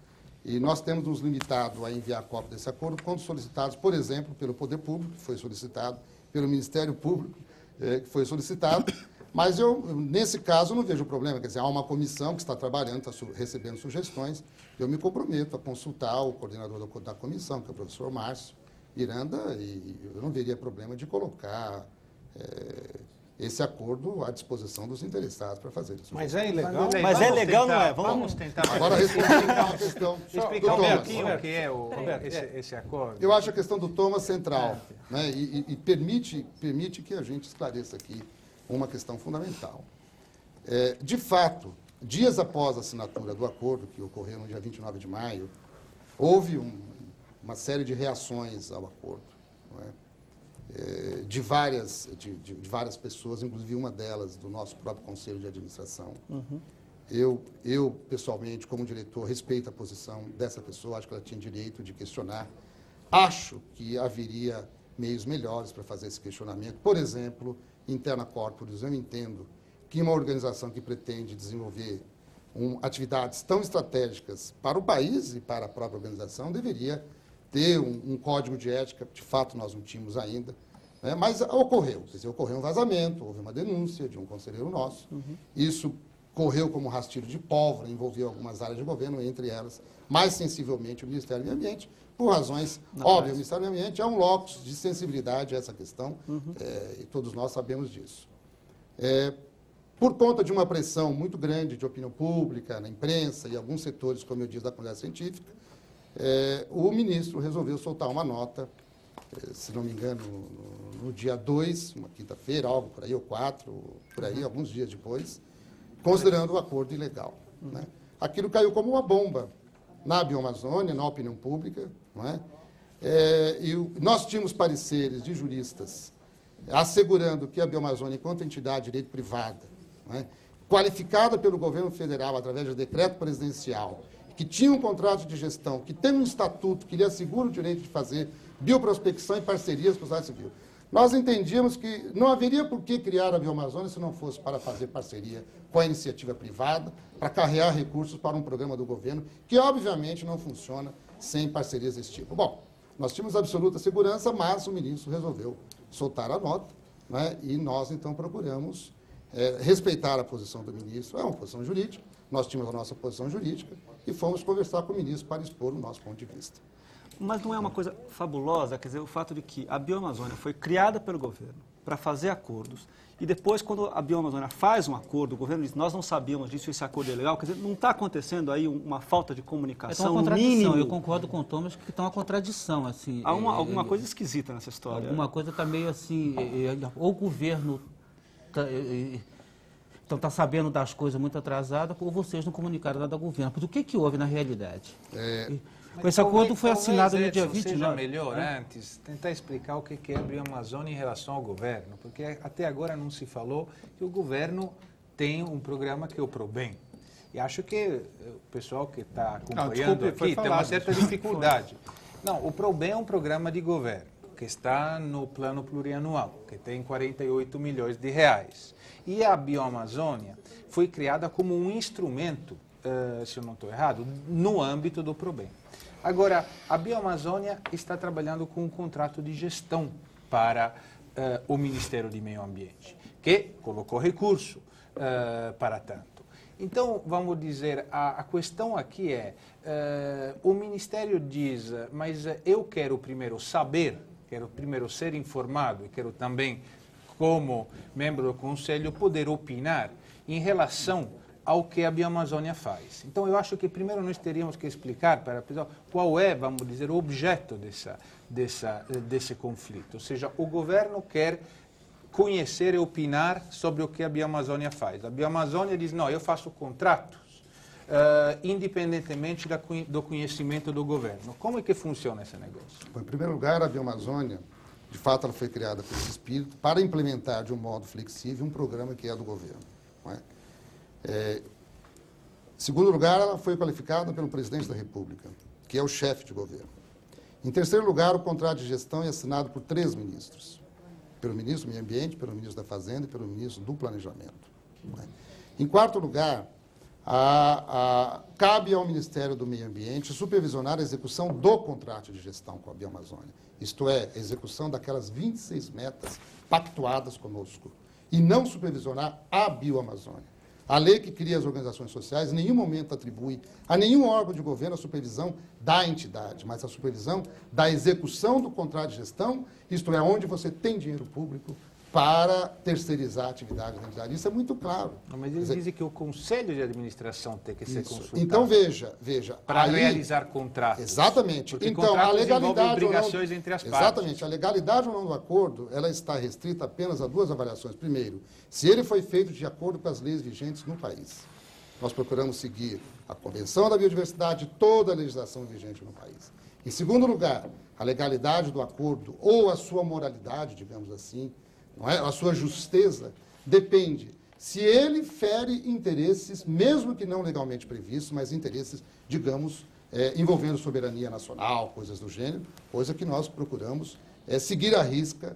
Speaker 3: e nós temos nos limitado a enviar cópia desse acordo quando solicitados, por exemplo, pelo Poder Público, que foi solicitado, pelo Ministério Público, que foi solicitado. Mas nesse caso, não vejo problema. Quer dizer, há uma comissão que está trabalhando, está recebendo sugestões. Eu me comprometo a consultar o coordenador da comissão, que é o professor Márcio Miranda, e eu não veria problema de colocar esse acordo à disposição dos interessados para fazer isso.
Speaker 1: Mas é ilegal?
Speaker 7: Mas é legal, não é? Vamos tentar.
Speaker 3: Agora, respondendo a questão
Speaker 1: Explicar
Speaker 3: do
Speaker 1: um
Speaker 3: Thomas.
Speaker 1: pouquinho o que é esse acordo.
Speaker 3: Eu acho a questão do Thomas central, né? E permite que a gente esclareça aqui uma questão fundamental. De fato, dias após a assinatura do acordo, que ocorreu no dia 29 de maio, houve uma série de reações ao acordo, não é? De várias pessoas, inclusive uma delas do nosso próprio Conselho de Administração. Uhum. Eu, pessoalmente, como diretor, respeito a posição dessa pessoa, acho que ela tinha direito de questionar. Acho que haveria meios melhores para fazer esse questionamento. Por exemplo, interna corporis, eu entendo que uma organização que pretende desenvolver atividades tão estratégicas para o país e para a própria organização deveria ter um código de ética, de fato nós não tínhamos ainda, né? Mas ocorreu, quer dizer, ocorreu um vazamento, houve uma denúncia de um conselheiro nosso, isso correu como rastilho de pólvora, envolveu algumas áreas de governo, entre elas, mais sensivelmente o Ministério do Meio Ambiente, por razões óbvias. O Ministério do Meio Ambiente é um locus de sensibilidade a essa questão, e todos nós sabemos disso. Por conta de uma pressão muito grande de opinião pública, na imprensa e alguns setores, como eu disse, da comunidade científica, o ministro resolveu soltar uma nota, se não me engano, no dia 2, uma quinta-feira, algo por aí, ou 4, por aí, alguns dias depois, considerando o acordo ilegal. Né? Aquilo caiu como uma bomba na Bioamazônia, na opinião pública. Não é? E nós tínhamos pareceres de juristas assegurando que a Bioamazônia, enquanto entidade de direito privada, não é? Qualificada pelo governo federal através de decreto presidencial, que tinha um contrato de gestão, que tem um estatuto que lhe assegura o direito de fazer bioprospecção e parcerias com a sociedade civil. Nós entendíamos que não haveria por que criar a Bioamazônia se não fosse para fazer parceria com a iniciativa privada, para carregar recursos para um programa do governo, que obviamente não funciona sem parcerias desse tipo. Bom, nós tínhamos absoluta segurança, mas o ministro resolveu soltar a nota, né, e nós então procuramos respeitar a posição do ministro. É uma posição jurídica, nós tínhamos a nossa posição jurídica e fomos conversar com o ministro para expor o nosso ponto de vista.
Speaker 7: Mas não é uma coisa fabulosa, quer dizer, o fato de que a Bioamazônia foi criada pelo governo para fazer acordos e depois, quando a Bioamazônia faz um acordo, o governo diz, nós não sabíamos disso, esse acordo é legal, quer dizer, não está acontecendo aí uma falta de comunicação,
Speaker 5: uma contradição.
Speaker 7: Mínimo.
Speaker 5: Eu concordo com o Thomas que está uma contradição. Assim,
Speaker 7: há alguma coisa esquisita nessa história.
Speaker 5: Alguma coisa está meio assim, ou o governo então está sabendo das coisas muito atrasadas, ou vocês não comunicaram nada ao governo. Mas o que houve na realidade? Esse acordo foi assinado no dia 29.
Speaker 1: Seja melhor antes tentar explicar o que é a Bioamazônia em relação ao governo, porque até agora não se falou que o governo tem um programa que é o PROBEM. E acho que o pessoal que está acompanhando aqui tem uma certa dificuldade. Não, o PROBEM é um programa de governo que está no plano plurianual, que tem 48 milhões de reais. E a Bioamazônia foi criada como um instrumento, se eu não estou errado, no âmbito do PROBEM. Agora, a Bioamazônia está trabalhando com um contrato de gestão para o Ministério do Meio Ambiente, que colocou recurso para tanto.
Speaker 9: Então, vamos dizer, a questão aqui é, o Ministério diz, mas eu quero primeiro saber, quero primeiro ser informado e quero também, como membro do Conselho, poder opinar em relação ao que a Bioamazônia faz. Então, eu acho que primeiro nós teríamos que explicar para a pessoa qual é, vamos dizer, o objeto desse conflito. Ou seja, o governo quer conhecer e opinar sobre o que a Bioamazônia faz. A Bioamazônia diz, não, eu faço contratos independentemente do conhecimento do governo. Como é que funciona esse negócio?
Speaker 3: Bom, em primeiro lugar, a Bioamazônia, de fato, ela foi criada por esse espírito para implementar de um modo flexível um programa que é do governo. Não é? Em segundo lugar, ela foi qualificada pelo presidente da República, que é o chefe de governo. Em terceiro lugar, o contrato de gestão é assinado por 3 ministros. Pelo ministro do Meio Ambiente, pelo ministro da Fazenda e pelo ministro do Planejamento. Não é? Em quarto lugar, cabe ao Ministério do Meio Ambiente supervisionar a execução do contrato de gestão com a Bioamazônia. Isto é, a execução daquelas 26 metas pactuadas conosco. E não supervisionar a Bioamazônia. A lei que cria as organizações sociais em nenhum momento atribui a nenhum órgão de governo a supervisão da entidade, mas a supervisão da execução do contrato de gestão, isto é, onde você tem dinheiro público para terceirizar a atividade da entidade. Isso é muito claro.
Speaker 9: Não, mas eles dizem que o Conselho de Administração tem que ser consultado.
Speaker 3: Então, veja.
Speaker 9: Para realizar contratos.
Speaker 3: Exatamente.
Speaker 9: Porque
Speaker 3: então,
Speaker 9: contratos
Speaker 3: a legalidade
Speaker 9: obrigações entre as partes.
Speaker 3: Exatamente. A legalidade ou não do acordo, ela está restrita apenas a 2 avaliações. Primeiro, se ele foi feito de acordo com as leis vigentes no país. Nós procuramos seguir a Convenção da Biodiversidade e toda a legislação vigente no país. Em segundo lugar, a legalidade do acordo ou a sua moralidade, digamos assim, não é? A sua justeza depende se ele fere interesses, mesmo que não legalmente previstos, mas interesses, digamos, envolvendo soberania nacional, coisas do gênero, coisa que nós procuramos seguir à risca,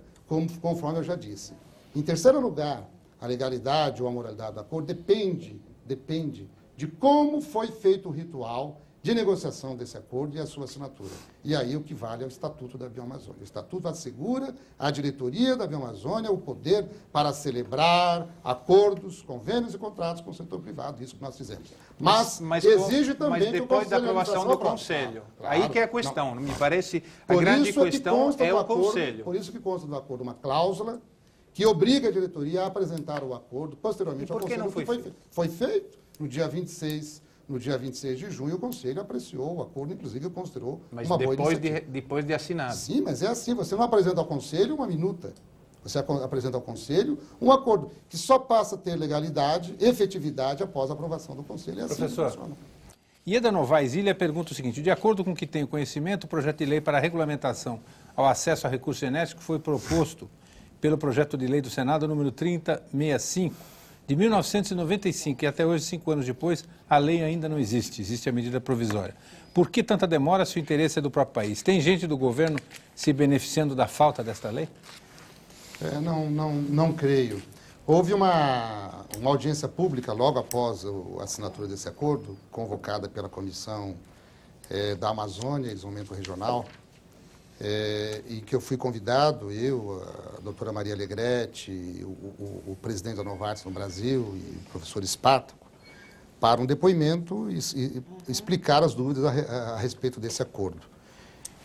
Speaker 3: conforme eu já disse. Em terceiro lugar, a legalidade ou a moralidade do acordo depende de como foi feito o ritual de negociação desse acordo e a sua assinatura. E aí o que vale é o Estatuto da Bioamazônia. O Estatuto assegura à diretoria da Bioamazônia o poder para celebrar acordos, convênios e contratos com o setor privado, isso que nós fizemos. Mas exige também
Speaker 9: mas depois da aprovação do Conselho. Claro, aí que é a questão, não me parece a grande questão é o Conselho.
Speaker 3: Por isso que consta do acordo uma cláusula que obriga a diretoria a apresentar o acordo posteriormente ao Conselho.
Speaker 9: Por que não foi feito?
Speaker 3: Foi feito no dia 26 de junho, o Conselho apreciou o acordo, inclusive considerou uma boa iniciativa.
Speaker 9: Depois de assinado.
Speaker 3: Sim, mas é assim, você não apresenta ao Conselho uma minuta. Você apresenta ao Conselho um acordo que só passa a ter legalidade, efetividade, após a aprovação do Conselho. É assim que funciona.
Speaker 1: Ieda Novaes Ilha pergunta o seguinte: de acordo com o que tenho conhecimento, o projeto de lei para a regulamentação ao acesso a recursos genéticos foi proposto pelo projeto de lei do Senado número 3065, de 1995, e até hoje, 5 anos depois, a lei ainda não existe, existe a medida provisória. Por que tanta demora se o interesse é do próprio país? Tem gente do governo se beneficiando da falta desta lei?
Speaker 3: Não creio. Houve uma audiência pública logo após a assinatura desse acordo, convocada pela Comissão da Amazônia e Desenvolvimento Regional, e que eu fui convidado, eu, a doutora Maria Alegrete, o presidente da Novartis no Brasil e o professor Espartaco, para um depoimento e explicar as dúvidas a respeito desse acordo.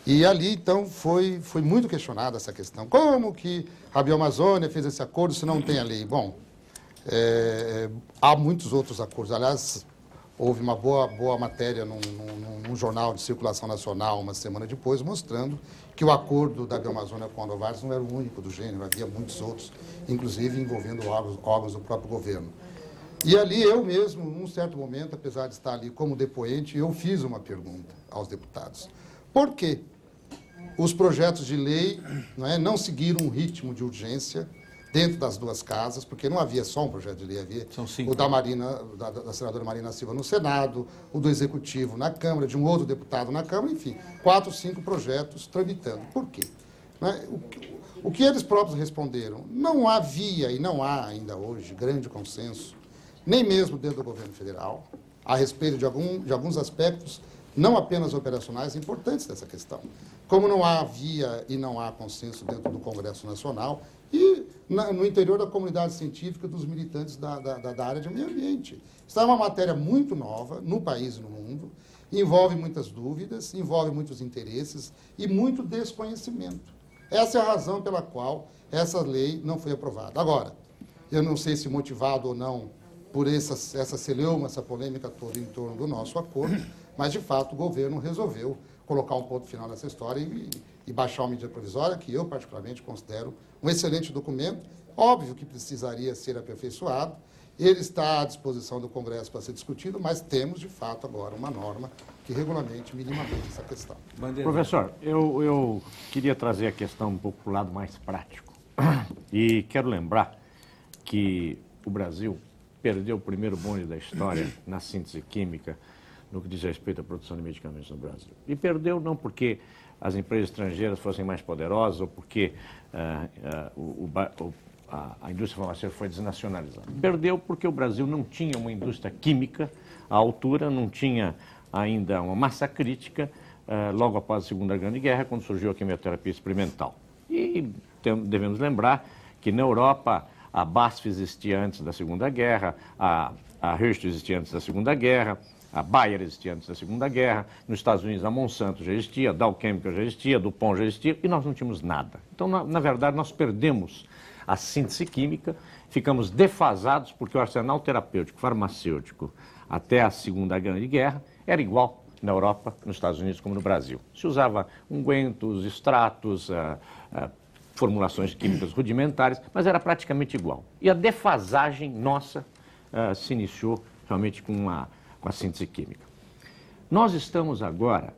Speaker 3: E ali, então, foi muito questionada essa questão. Como que a Bioamazônia fez esse acordo se não tem a lei? Bom, há muitos outros acordos. Aliás, houve uma boa matéria num jornal de circulação nacional uma semana depois, mostrando que o acordo da Bioamazônia com a Novartis não era o único do gênero, havia muitos outros, inclusive envolvendo órgãos do próprio governo. E ali eu mesmo, num certo momento, apesar de estar ali como depoente, eu fiz uma pergunta aos deputados. Por que os projetos de lei não seguiram um ritmo de urgência dentro das 2 casas, porque não havia só um projeto de lei, havia o da senadora Marina Silva no Senado, o do Executivo na Câmara, de um outro deputado na Câmara, enfim, 4, 5 projetos tramitando. Por quê? O que eles próprios responderam? Não havia e não há ainda hoje grande consenso, nem mesmo dentro do governo federal, a respeito de alguns aspectos, não apenas operacionais, importantes dessa questão. Como não havia e não há consenso dentro do Congresso Nacional, e no interior da comunidade científica dos militantes da área de meio ambiente. Isso é uma matéria muito nova no país e no mundo, envolve muitas dúvidas, envolve muitos interesses e muito desconhecimento. Essa é a razão pela qual essa lei não foi aprovada. Agora, eu não sei se motivado ou não por essa celeuma, essa polêmica toda em torno do nosso acordo, mas, de fato, o governo resolveu colocar um ponto final nessa história e baixar uma medida provisória, que eu, particularmente, considero um excelente documento. Óbvio que precisaria ser aperfeiçoado. Ele está à disposição do Congresso para ser discutido, mas temos, de fato, agora uma norma que regulamente minimamente essa questão.
Speaker 10: Professor, eu queria trazer a questão um pouco para o lado mais prático. E quero lembrar que o Brasil perdeu o primeiro bonde da história na síntese química no que diz respeito à produção de medicamentos no Brasil. E perdeu não porque as empresas estrangeiras fossem mais poderosas ou porque a indústria farmacêutica foi desnacionalizada. Perdeu porque o Brasil não tinha uma indústria química à altura, não tinha ainda uma massa crítica logo após a Segunda Grande Guerra, quando surgiu a quimioterapia experimental. E devemos lembrar que na Europa a BASF existia antes da Segunda Guerra, a Hearst existia antes da Segunda Guerra, a Bayer existia antes da Segunda Guerra, nos Estados Unidos a Monsanto já existia, a Dow Chemical já existia, a DuPont já existia, e nós não tínhamos nada. Então, na verdade, nós perdemos a síntese química, ficamos defasados porque o arsenal terapêutico farmacêutico até a Segunda Grande Guerra era igual na Europa, nos Estados Unidos como no Brasil. Se usava ungüentos, extratos, formulações químicas rudimentares, mas era praticamente igual. E a defasagem nossa se iniciou realmente com a síntese química. Nós estamos agora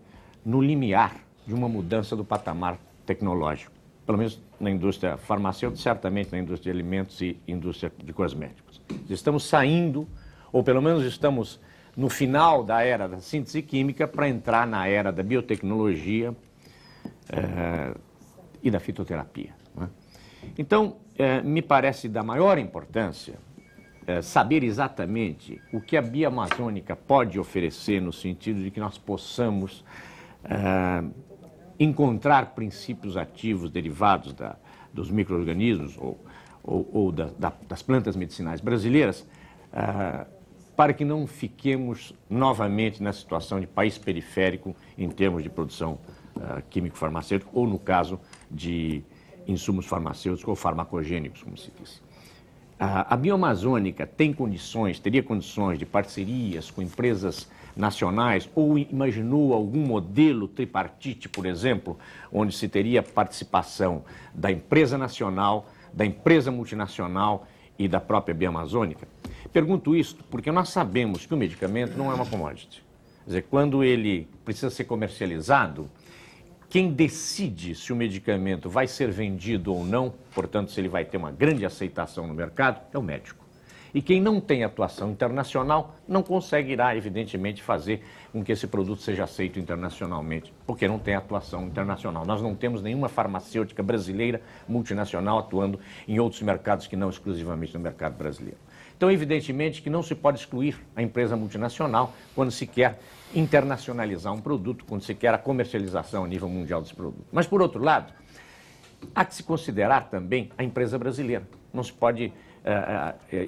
Speaker 10: no limiar de uma mudança do patamar tecnológico, pelo menos na indústria farmacêutica, certamente na indústria de alimentos e indústria de cosméticos. Estamos saindo, ou pelo menos estamos no final da era da síntese química para entrar na era da biotecnologia e da fitoterapia. Né? Então, me parece da maior importância saber exatamente o que a Bioamazônica pode oferecer no sentido de que nós possamos encontrar princípios ativos derivados dos micro-organismos ou das plantas medicinais brasileiras para que não fiquemos novamente na situação de país periférico em termos de produção químico-farmacêutica ou, no caso, de insumos farmacêuticos ou farmacogênicos, como se diz. A Bioamazônica teria condições de parcerias com empresas nacionais ou imaginou algum modelo tripartite, por exemplo, onde se teria participação da empresa nacional, da empresa multinacional e da própria Bioamazônica? Pergunto isso porque nós sabemos que o medicamento não é uma commodity. Quer dizer, quando ele precisa ser comercializado, quem decide se o medicamento vai ser vendido ou não, portanto, se ele vai ter uma grande aceitação no mercado, é o médico. E quem não tem atuação internacional não conseguirá, evidentemente, fazer com que esse produto seja aceito internacionalmente, porque não tem atuação internacional. Nós não temos nenhuma farmacêutica brasileira multinacional atuando em outros mercados que não exclusivamente no mercado brasileiro. Então, evidentemente que não se pode excluir a empresa multinacional quando se quer internacionalizar um produto, quando se quer a comercialização a nível mundial desse produto. Mas, por outro lado, há que se considerar também a empresa brasileira. Não se pode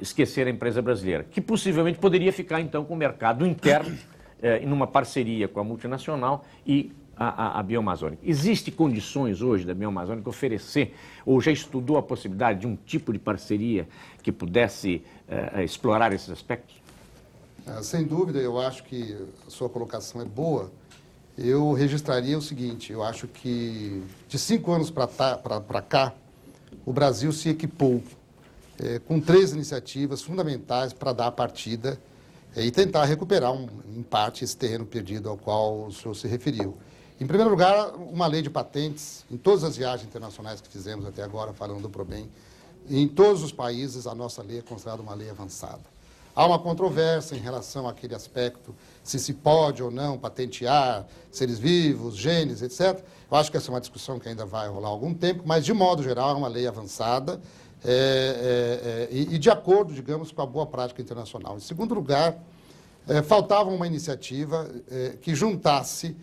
Speaker 10: esquecer a empresa brasileira, que possivelmente poderia ficar, então, com o mercado interno, numa parceria com a multinacional e a Bioamazônica. Existem condições hoje da Bioamazônica oferecer, ou já estudou a possibilidade de um tipo de parceria que pudesse explorar esses aspectos?
Speaker 3: Sem dúvida, eu acho que a sua colocação é boa. Eu registraria o seguinte, eu acho que de 5 anos para cá, o Brasil se equipou com 3 iniciativas fundamentais para dar a partida e tentar recuperar, em parte, esse terreno perdido ao qual o senhor se referiu. Em primeiro lugar, uma lei de patentes, em todas as viagens internacionais que fizemos até agora, falando do PROBEM, em todos os países a nossa lei é considerada uma lei avançada. Há uma controvérsia em relação àquele aspecto, se pode ou não patentear seres vivos, genes, etc. Eu acho que essa é uma discussão que ainda vai rolar algum tempo, mas, de modo geral, é uma lei avançada e de acordo, digamos, com a boa prática internacional. Em segundo lugar, faltava uma iniciativa que juntasse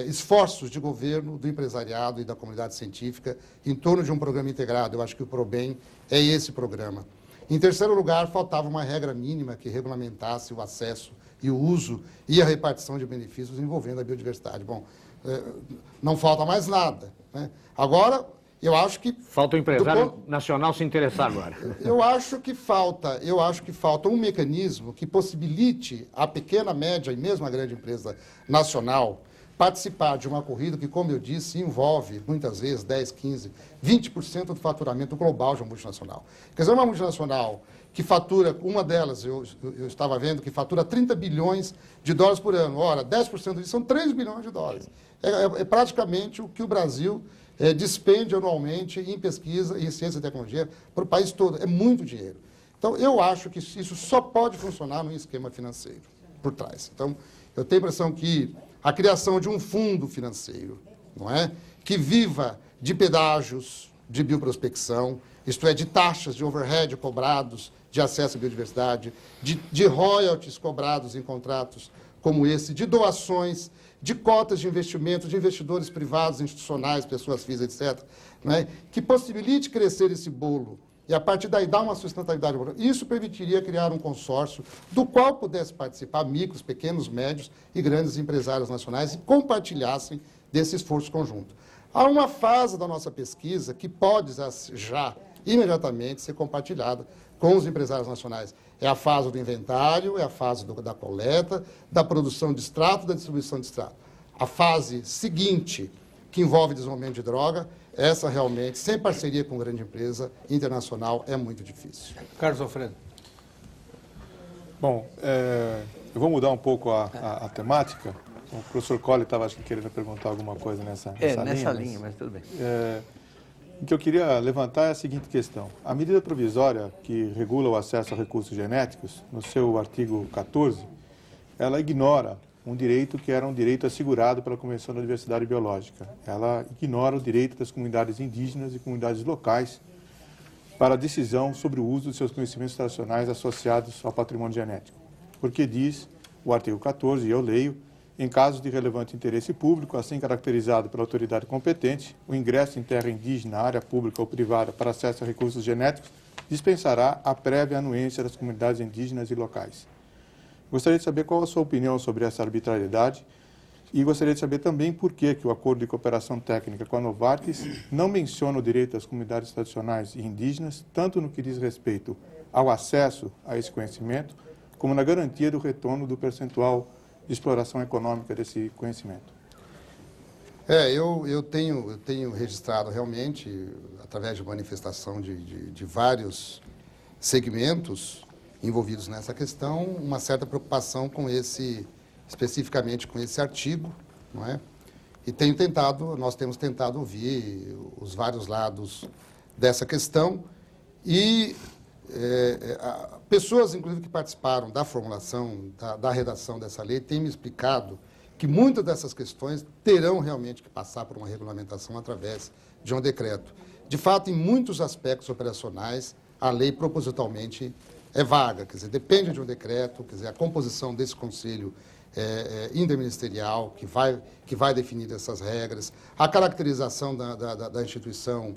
Speaker 3: esforços de governo, do empresariado e da comunidade científica em torno de um programa integrado. Eu acho que o PROBEM é esse programa. Em terceiro lugar, faltava uma regra mínima que regulamentasse o acesso e o uso e a repartição de benefícios envolvendo a biodiversidade. Bom, não falta mais nada, né? Agora, eu acho que...
Speaker 10: Falta o empresário nacional se interessar agora.
Speaker 3: Eu acho que falta um mecanismo que possibilite a pequena, média e mesmo a grande empresa nacional participar de uma corrida que, como eu disse, envolve, muitas vezes, 10, 15, 20% do faturamento global de uma multinacional. Quer dizer, uma multinacional que fatura, uma delas, eu estava vendo, que fatura 30 bilhões de dólares por ano. Ora, 10% disso são 3 bilhões de dólares. É praticamente o que o Brasil despende anualmente em pesquisa e em ciência e tecnologia para o país todo. É muito dinheiro. Então, eu acho que isso só pode funcionar num esquema financeiro por trás. Então, eu tenho a impressão que a criação de um fundo financeiro, não é? Que viva de pedágios, de bioprospecção, isto é, de taxas de overhead cobrados, de acesso à biodiversidade, de royalties cobrados em contratos como esse, de doações, de cotas de investimento, de investidores privados, institucionais, pessoas físicas, etc., né? Que possibilite crescer esse bolo e, a partir daí, dar uma sustentabilidade. Isso permitiria criar um consórcio do qual pudesse participar micros, pequenos, médios e grandes empresários nacionais e compartilhassem desse esforço conjunto. Há uma fase da nossa pesquisa que pode já, imediatamente, ser compartilhada com os empresários nacionais. É a fase do inventário, é a fase da coleta, da produção de extrato, da distribuição de extrato. A fase seguinte, que envolve desenvolvimento de droga, essa realmente, sem parceria com grande empresa internacional, é muito difícil.
Speaker 1: Carlos Alfredo.
Speaker 8: Bom, eu vou mudar um pouco a temática. O professor Colli estava, acho que, querendo perguntar alguma coisa nessa
Speaker 4: linha, mas tudo bem.
Speaker 8: O que eu queria levantar é a seguinte questão. A medida provisória que regula o acesso a recursos genéticos, no seu artigo 14, ela ignora um direito que era um direito assegurado pela Convenção da Diversidade Biológica. Ela ignora o direito das comunidades indígenas e comunidades locais para a decisão sobre o uso de seus conhecimentos tradicionais associados ao patrimônio genético. Porque diz o artigo 14, e eu leio, em casos de relevante interesse público, assim caracterizado pela autoridade competente, o ingresso em terra indígena, área pública ou privada para acesso a recursos genéticos dispensará a prévia anuência das comunidades indígenas e locais. Gostaria de saber qual a sua opinião sobre essa arbitrariedade e gostaria de saber também por que o acordo de cooperação técnica com a Novartis não menciona o direito das comunidades tradicionais e indígenas, tanto no que diz respeito ao acesso a esse conhecimento, como na garantia do retorno do percentual de exploração econômica desse conhecimento.
Speaker 3: Eu tenho registrado realmente, através de manifestação de vários segmentos envolvidos nessa questão, uma certa preocupação com especificamente com esse artigo, não é? E nós temos tentado ouvir os vários lados dessa questão e pessoas, inclusive, que participaram da formulação, da redação dessa lei, têm me explicado que muitas dessas questões terão realmente que passar por uma regulamentação através de um decreto. De fato, em muitos aspectos operacionais, a lei propositalmente é vaga, quer dizer, depende de um decreto, quer dizer, a composição desse conselho interministerial que vai definir essas regras, a caracterização da instituição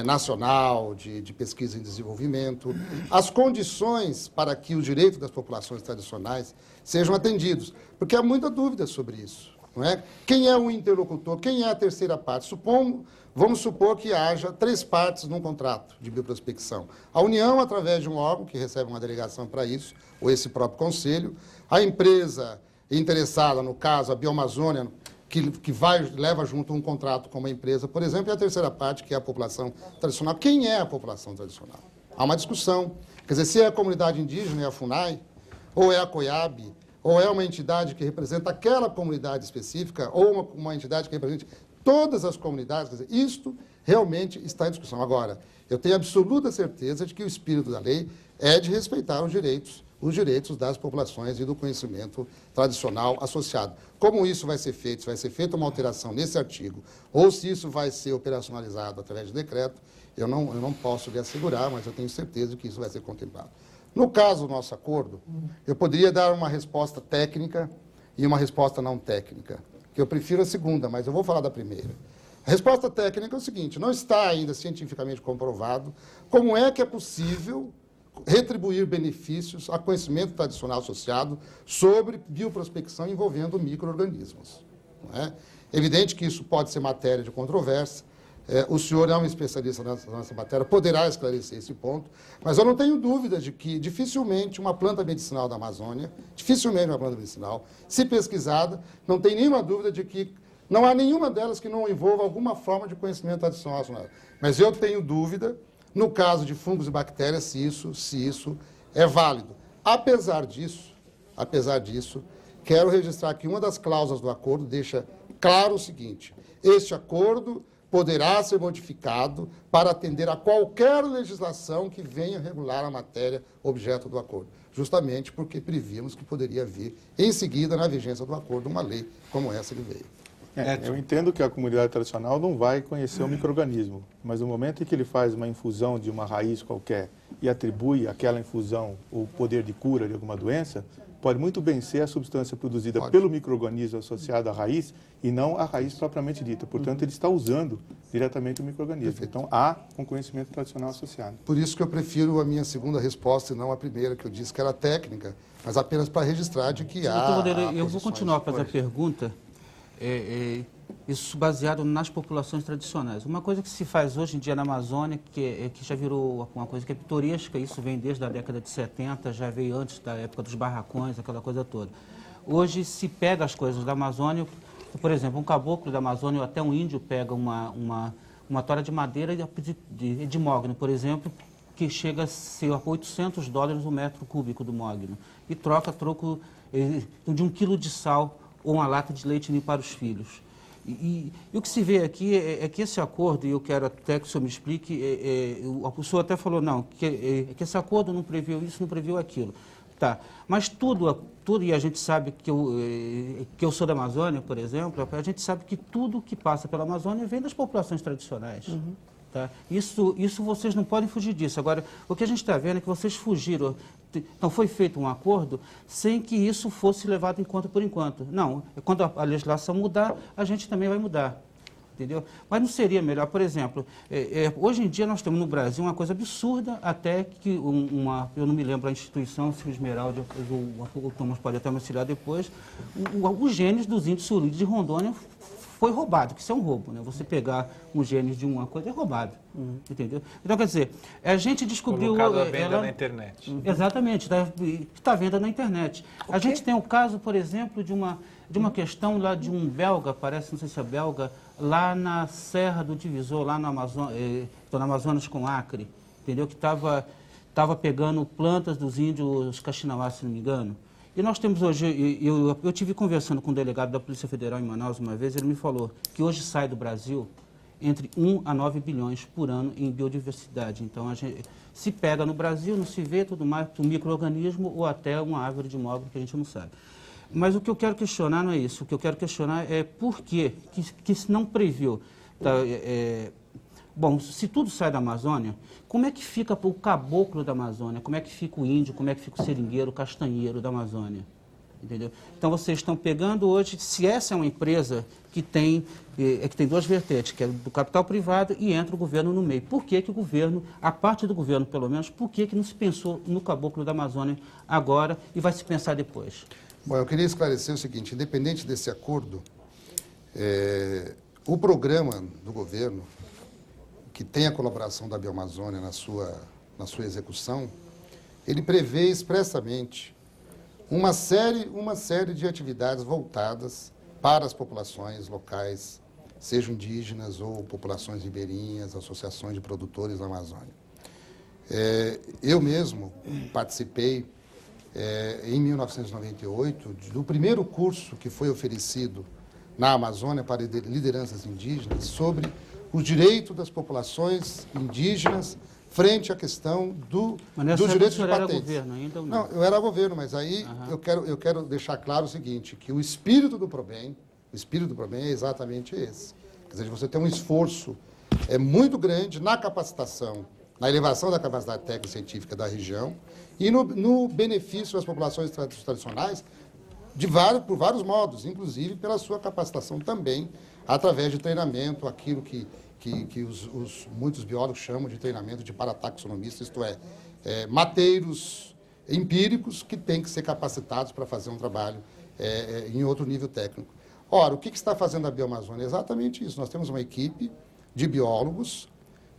Speaker 3: nacional de pesquisa em desenvolvimento, as condições para que os direitos das populações tradicionais sejam atendidos, porque há muita dúvida sobre isso, não é? Quem é o interlocutor, quem é a terceira parte? Vamos supor que haja 3 partes num contrato de bioprospecção. A União, através de um órgão que recebe uma delegação para isso, ou esse próprio conselho, a empresa interessada, no caso, a Bioamazônia, que leva junto um contrato com uma empresa, por exemplo, e a terceira parte, que é a população tradicional. Quem é a população tradicional? Há uma discussão. Quer dizer, se é a comunidade indígena, é a FUNAI, ou é a COIAB, ou é uma entidade que representa aquela comunidade específica, ou uma entidade que representa todas as comunidades. Quer dizer, isto realmente está em discussão. Agora, eu tenho absoluta certeza de que o espírito da lei é de respeitar os direitos das populações e do conhecimento tradicional associado. Como isso vai ser feito, se vai ser feita uma alteração nesse artigo, ou se isso vai ser operacionalizado através de decreto, eu não posso lhe assegurar, mas eu tenho certeza de que isso vai ser contemplado. No caso do nosso acordo, eu poderia dar uma resposta técnica e uma resposta não técnica. que eu prefiro a segunda, mas eu vou falar da primeira. A resposta técnica é o seguinte: não está ainda cientificamente comprovado como é que é possível retribuir benefícios a conhecimento tradicional associado sobre bioprospecção envolvendo micro-organismos. Não é? Evidente que isso pode ser matéria de controvérsia. O senhor é um especialista nessa matéria, poderá esclarecer esse ponto, mas eu não tenho dúvida de que dificilmente uma planta medicinal da Amazônia, se pesquisada, não tem nenhuma dúvida de que não há nenhuma delas que não envolva alguma forma de conhecimento tradicional. Mas eu tenho dúvida, no caso de fungos e bactérias, se isso é válido. Apesar disso, quero registrar que uma das cláusulas do acordo deixa claro o seguinte: este acordo poderá ser modificado para atender a qualquer legislação que venha regular a matéria objeto do acordo, justamente porque prevíamos que poderia vir, em seguida, na vigência do acordo, uma lei como essa que veio.
Speaker 8: Eu entendo que a comunidade tradicional não vai conhecer o micro-organismo, mas no momento em que ele faz uma infusão de uma raiz qualquer e atribui àquela infusão o poder de cura de alguma doença, pode muito bem ser a substância produzida pelo micro-organismo associado à raiz e não a raiz propriamente dita. Portanto, ele está usando diretamente o micro-organismo. Então, há um conhecimento tradicional associado.
Speaker 3: Por isso que eu prefiro a minha segunda resposta e não a primeira, que eu disse que era técnica, mas apenas para registrar de que há...
Speaker 5: Eu vou continuar a fazer a pergunta, isso baseado nas populações tradicionais. Uma coisa que se faz hoje em dia na Amazônia, que já virou uma coisa que é pitoresca, isso vem desde a década de 70, já veio antes da época dos barracões, aquela coisa toda. Hoje se pega as coisas da Amazônia, por exemplo, um caboclo da Amazônia ou até um índio pega uma tora de madeira de mogno, por exemplo, que chega a ser $800 o metro cúbico do mogno, e troco de 1 quilo de sal ou uma lata de leite ninho para os filhos. E o que se vê aqui é que esse acordo, e eu quero até que o senhor me explique, o senhor até falou, não, que esse acordo não previu isso, não previu aquilo. Tá, mas tudo, e a gente sabe que eu sou da Amazônia, por exemplo, a gente sabe que tudo que passa pela Amazônia vem das populações tradicionais. Uhum. Tá? Isso vocês não podem fugir disso. Agora, o que a gente está vendo é que vocês fugiram. Então, foi feito um acordo sem que isso fosse levado em conta por enquanto. Não, quando a legislação mudar, a gente também vai mudar. Entendeu? Mas não seria melhor, por exemplo, hoje em dia nós temos no Brasil uma coisa absurda, até que eu não me lembro a instituição, se o Esmeralda, o Thomas pode até me auxiliar depois, os genes dos índios suruídos de Rondônia foi roubado, que isso é um roubo, né? Você pegar um gene de uma coisa é roubado, entendeu? Então, quer dizer, a gente descobriu...
Speaker 9: Colocado à venda na internet.
Speaker 5: Exatamente, está à venda na internet. A gente tem o caso, por exemplo, de uma questão lá de um belga, parece, não sei se é belga, lá na Serra do Divisor, lá no Amazonas com Acre, entendeu? Que estava pegando plantas dos índios Kaxinawá, se não me engano. E nós temos hoje, eu tive conversando com um delegado da Polícia Federal em Manaus uma vez, ele me falou que hoje sai do Brasil entre 1 a 9 bilhões por ano em biodiversidade. Então, a gente se pega no Brasil, não se vê tudo mais, um micro-organismo ou até uma árvore de mogno que a gente não sabe. Mas o que eu quero questionar não é isso. O que eu quero questionar é por que se não previu. Tá, bom, se tudo sai da Amazônia, como é que fica o caboclo da Amazônia? Como é que fica o índio? Como é que fica o seringueiro, o castanheiro da Amazônia? Entendeu? Então, vocês estão pegando hoje, se essa é uma empresa que tem duas vertentes, que é do capital privado e entra o governo no meio. Por que o governo, a parte do governo pelo menos, por que não se pensou no caboclo da Amazônia agora e vai se pensar depois?
Speaker 3: Bom, eu queria esclarecer o seguinte: independente desse acordo, o programa do governo, que tem a colaboração da Bioamazônia na sua execução, ele prevê expressamente uma série de atividades voltadas para as populações locais, sejam indígenas ou populações ribeirinhas, associações de produtores da Amazônia. Eu mesmo participei, em 1998, do primeiro curso que foi oferecido na Amazônia para lideranças indígenas sobre o direito das populações indígenas frente à questão dos direitos de patentes.
Speaker 5: Era governo ainda ou não?
Speaker 3: Não, eu era governo, mas aí eu quero deixar claro o seguinte, que o espírito do PROBEM é exatamente esse. Quer dizer, você tem um esforço muito grande na capacitação, na elevação da capacidade técnica e científica da região e no benefício das populações tradicionais, por vários modos, inclusive pela sua capacitação também, através de treinamento, aquilo que muitos biólogos chamam de treinamento de parataxonomista, isto é, mateiros empíricos que têm que ser capacitados para fazer um trabalho em outro nível técnico. Ora, o que está fazendo a Bioamazônia? É exatamente isso. Nós temos uma equipe de biólogos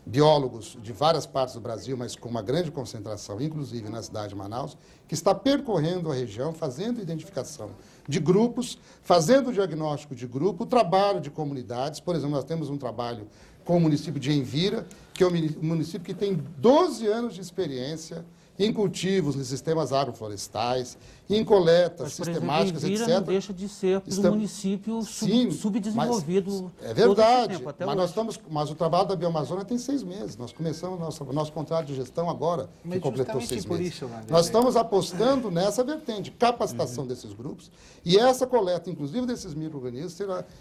Speaker 3: de várias partes do Brasil, mas com uma grande concentração, inclusive na cidade de Manaus, que está percorrendo a região, fazendo identificação de grupos, fazendo o diagnóstico de grupo, o trabalho de comunidades. Por exemplo, nós temos um trabalho com o município de Envira, que é um município que tem 12 anos de experiência em cultivos, em sistemas agroflorestais, em coletas sistemáticas,
Speaker 5: Envira
Speaker 3: etc.
Speaker 5: não deixa de ser um município subdesenvolvido.
Speaker 3: É verdade,
Speaker 5: tempo,
Speaker 3: mas o trabalho da Bioamazônia tem 6 meses. Nós começamos nosso contrato de gestão agora, que completou 6 meses. Nós estamos apostando nessa vertente, capacitação desses grupos, e essa coleta, inclusive desses micro-organismos,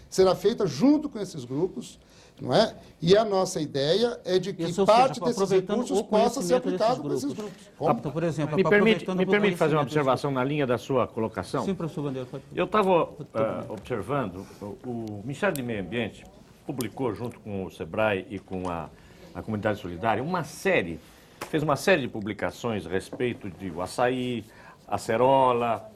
Speaker 3: será feita junto com esses grupos, não é? E a nossa ideia é de que parte desses recursos possa ser aplicado por esses grupos.
Speaker 5: Então, por exemplo,
Speaker 10: me permite fazer uma observação na linha da sua colocação?
Speaker 5: Sim, professor Bandeira.
Speaker 10: Eu estava observando, o Ministério do Meio Ambiente publicou, junto com o SEBRAE e com a Comunidade Solidária, fez uma série de publicações a respeito de açaí, acerola,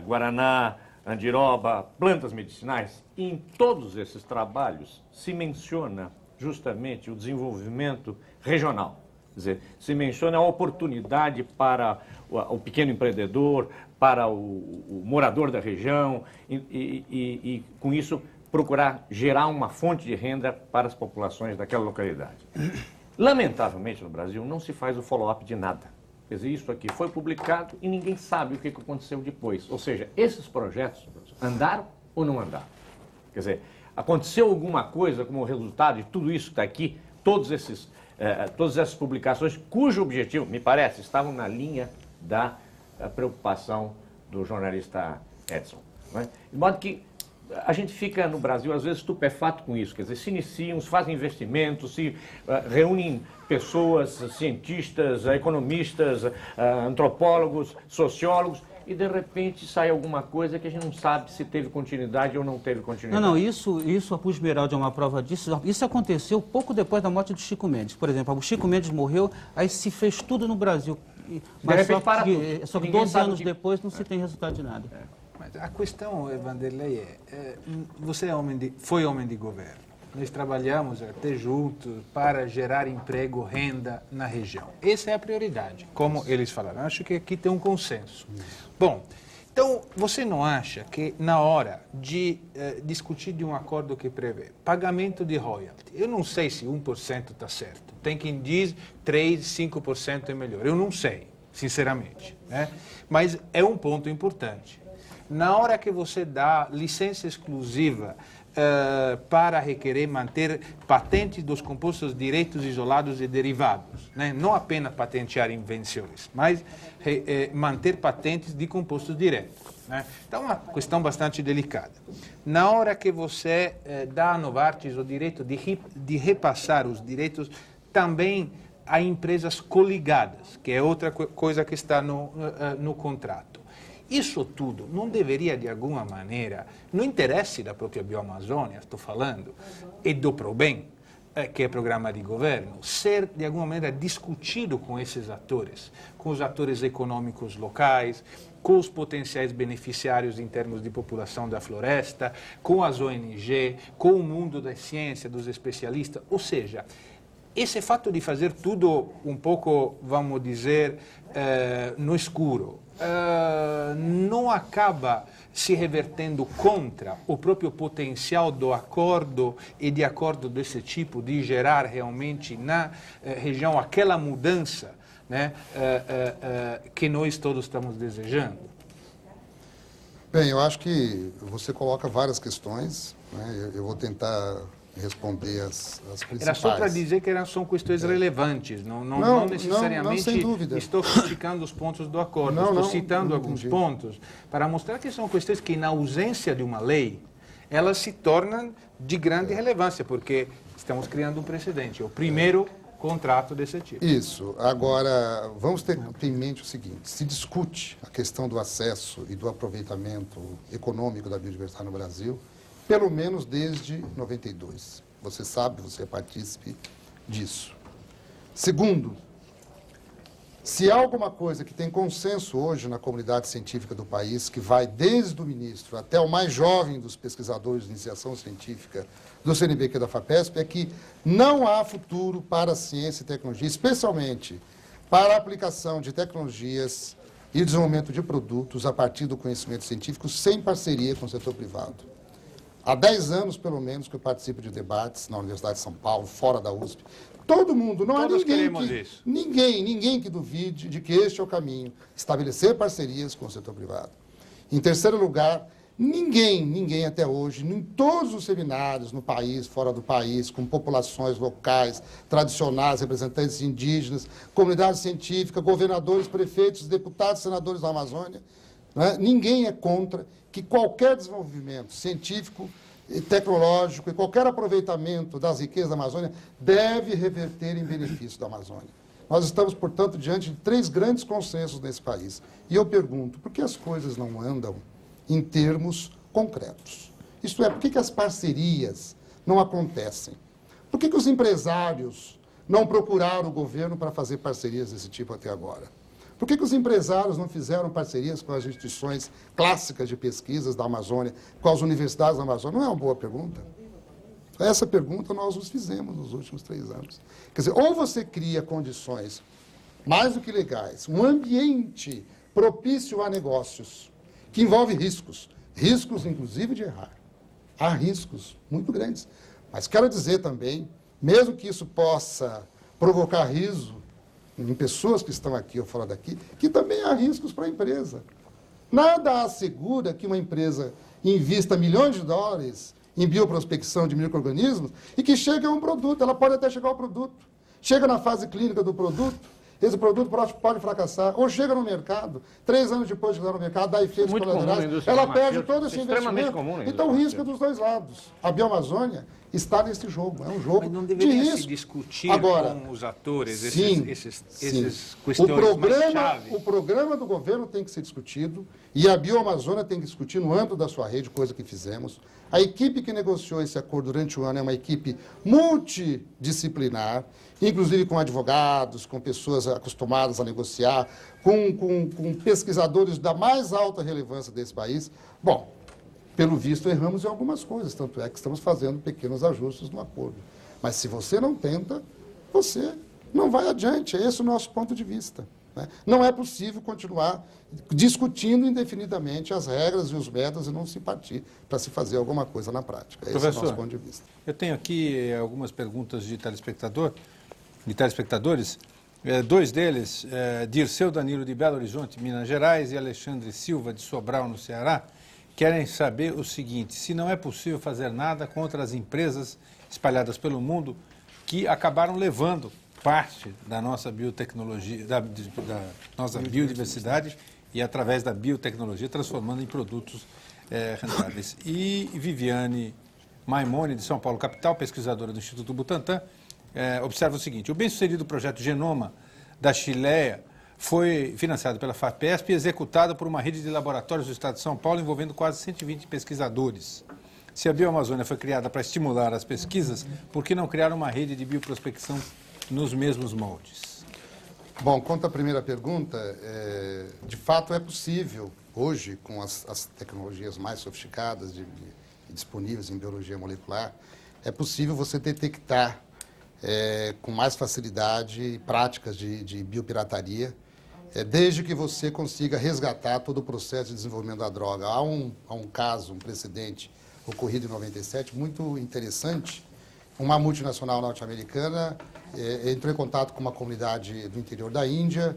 Speaker 10: guaraná, andiroba, plantas medicinais. E em todos esses trabalhos se menciona justamente o desenvolvimento regional. Quer dizer, se menciona a oportunidade para o pequeno empreendedor, para o morador da região e, com isso, procurar gerar uma fonte de renda para as populações daquela localidade. Lamentavelmente, no Brasil, não se faz o follow-up de nada. Quer dizer, isso aqui foi publicado e ninguém sabe o que aconteceu depois. Ou seja, esses projetos andaram ou não andaram? Quer dizer, aconteceu alguma coisa como resultado de tudo isso que está aqui, todas essas publicações, cujo objetivo, me parece, estavam na linha da preocupação do jornalista Edson. Não é? De modo que a gente fica no Brasil, às vezes, estupefato com isso. Quer dizer, se iniciam, se fazem investimentos, se reúnem pessoas, cientistas, economistas, antropólogos, sociólogos, e de repente sai alguma coisa que a gente não sabe se teve continuidade ou não teve continuidade.
Speaker 5: Não, isso a Puig Beraldi é uma prova disso. Isso aconteceu pouco depois da morte do Chico Mendes. Por exemplo, o Chico Mendes morreu, aí se fez tudo no Brasil. Mas só que 12 anos depois não se tem resultado de nada.
Speaker 9: Mas a questão, Vanderlei, você foi homem de governo. Nós trabalhamos até juntos para gerar emprego, renda na região. Essa é a prioridade, como eles falaram. Acho que aqui tem um consenso. Bom, então você não acha que na hora de discutir de um acordo que prevê pagamento de royalty, eu não sei se 1% está certo. Tem quem diz 3%, 5% é melhor. Eu não sei, sinceramente, né? Mas é um ponto importante. Na hora que você dá licença exclusiva para requerer manter patentes dos compostos diretos isolados e derivados, né? Não apenas patentear invenções, mas manter patentes de compostos diretos, né? Então, é uma questão bastante delicada. Na hora que você dá a Novartis o direito de repassar os direitos também a empresas coligadas, que é outra coisa que está no contrato. Isso tudo não deveria, de alguma maneira, no interesse da própria Bioamazônia, estou falando, e do PROBEM, que é programa de governo, ser, de alguma maneira, discutido com esses atores, com os atores econômicos locais, com os potenciais beneficiários em termos de população da floresta, com as ONG, com o mundo da ciência, dos especialistas, ou seja, esse fato de fazer tudo um pouco, vamos dizer, no escuro, não acaba se revertendo contra o próprio potencial do acordo e de acordo desse tipo de gerar realmente na região aquela mudança, né, que nós todos estamos desejando?
Speaker 3: Bem, eu acho que você coloca várias questões, né? Eu vou tentar responder as principais.
Speaker 9: Era só para dizer que são questões relevantes, não necessariamente
Speaker 3: sem dúvida.
Speaker 9: Estou criticando os pontos do acordo, estou citando alguns pontos para mostrar que são questões que, na ausência de uma lei, elas se tornam de grande relevância, porque estamos criando um precedente. O primeiro contrato desse tipo.
Speaker 3: Isso. Agora, vamos ter em mente o seguinte, se discute a questão do acesso e do aproveitamento econômico da biodiversidade no Brasil, pelo menos desde 92. Você sabe, você é partícipe disso. Segundo, se há alguma coisa que tem consenso hoje na comunidade científica do país, que vai desde o ministro até o mais jovem dos pesquisadores de iniciação científica do CNPq e da FAPESP, é que não há futuro para a ciência e tecnologia, especialmente para a aplicação de tecnologias e desenvolvimento de produtos a partir do conhecimento científico sem parceria com o setor privado. Há 10 anos, pelo menos, que eu participo de debates na Universidade de São Paulo, fora da USP. Todo mundo, não há ninguém que duvide de que este é o caminho, estabelecer parcerias com o setor privado. Em terceiro lugar, ninguém até hoje, em todos os seminários no país, fora do país, com populações locais, tradicionais, representantes indígenas, comunidade científica, governadores, prefeitos, deputados, senadores da Amazônia, né? Ninguém é contra que qualquer desenvolvimento científico e tecnológico e qualquer aproveitamento das riquezas da Amazônia deve reverter em benefício da Amazônia. Nós estamos, portanto, diante de 3 grandes consensos nesse país. E eu pergunto, por que as coisas não andam em termos concretos? Isto é, por que as parcerias não acontecem? Por que os empresários não procuraram o governo para fazer parcerias desse tipo até agora? Por que os empresários não fizeram parcerias com as instituições clássicas de pesquisas da Amazônia, com as universidades da Amazônia? Não é uma boa pergunta? Essa pergunta nós nos fizemos nos últimos 3 anos. Quer dizer, ou você cria condições mais do que legais, um ambiente propício a negócios, que envolve riscos, inclusive de errar. Há riscos muito grandes. Mas quero dizer também, mesmo que isso possa provocar riso em pessoas que estão aqui ou fora daqui, que também há riscos para a empresa. Nada assegura que uma empresa invista milhões de dólares em bioprospecção de micro-organismos e que chegue a um produto. Ela pode até chegar ao produto. Chega na fase clínica do produto, esse produto pode fracassar, ou chega no mercado, 3 anos depois de chegar no mercado, dá efeitos colaterais, ela perde todo esse investimento. Então, o risco é dos 2 lados. A Bioamazônia está nesse jogo, é um jogo
Speaker 9: Mas não
Speaker 3: de
Speaker 9: deveria
Speaker 3: risco.
Speaker 9: se discutir
Speaker 3: Agora,
Speaker 9: com os atores esses
Speaker 3: o
Speaker 9: questões mais chave?
Speaker 3: O programa do governo tem que ser discutido e a Bioamazônia tem que discutir no âmbito da sua rede, coisa que fizemos. A equipe que negociou esse acordo durante o ano é uma equipe multidisciplinar, inclusive com advogados, com pessoas acostumadas a negociar, com pesquisadores da mais alta relevância desse país. Bom, pelo visto, erramos em algumas coisas, tanto é que estamos fazendo pequenos ajustes no acordo. Mas se você não tenta, você não vai adiante. É esse o nosso ponto de vista. Né? Não é possível continuar discutindo indefinidamente as regras e os métodos e não se partir para se fazer alguma coisa na prática. Esse é o nosso ponto de vista.
Speaker 1: Eu tenho aqui algumas perguntas de telespectadores. 2 deles, Dirceu Danilo de Belo Horizonte, Minas Gerais, e Alexandre Silva de Sobral, no Ceará, querem saber o seguinte: se não é possível fazer nada contra as empresas espalhadas pelo mundo que acabaram levando parte da nossa biotecnologia, da nossa biodiversidade e, através da biotecnologia, transformando em produtos rentáveis. E Viviane Maimone, de São Paulo, capital, pesquisadora do Instituto Butantan, observa o seguinte: o bem-sucedido projeto Genoma da Chileia foi financiado pela FAPESP e executado por uma rede de laboratórios do Estado de São Paulo, envolvendo quase 120 pesquisadores. Se a Bioamazônia foi criada para estimular as pesquisas, por que não criar uma rede de bioprospecção nos mesmos moldes?
Speaker 3: Bom, quanto à primeira pergunta, de fato é possível, hoje, com as tecnologias mais sofisticadas disponíveis em biologia molecular, é possível você detectar com mais facilidade práticas de biopirataria, desde que você consiga resgatar todo o processo de desenvolvimento da droga. Há um caso, um precedente ocorrido em 97, muito interessante. Uma multinacional norte-americana entrou em contato com uma comunidade do interior da Índia,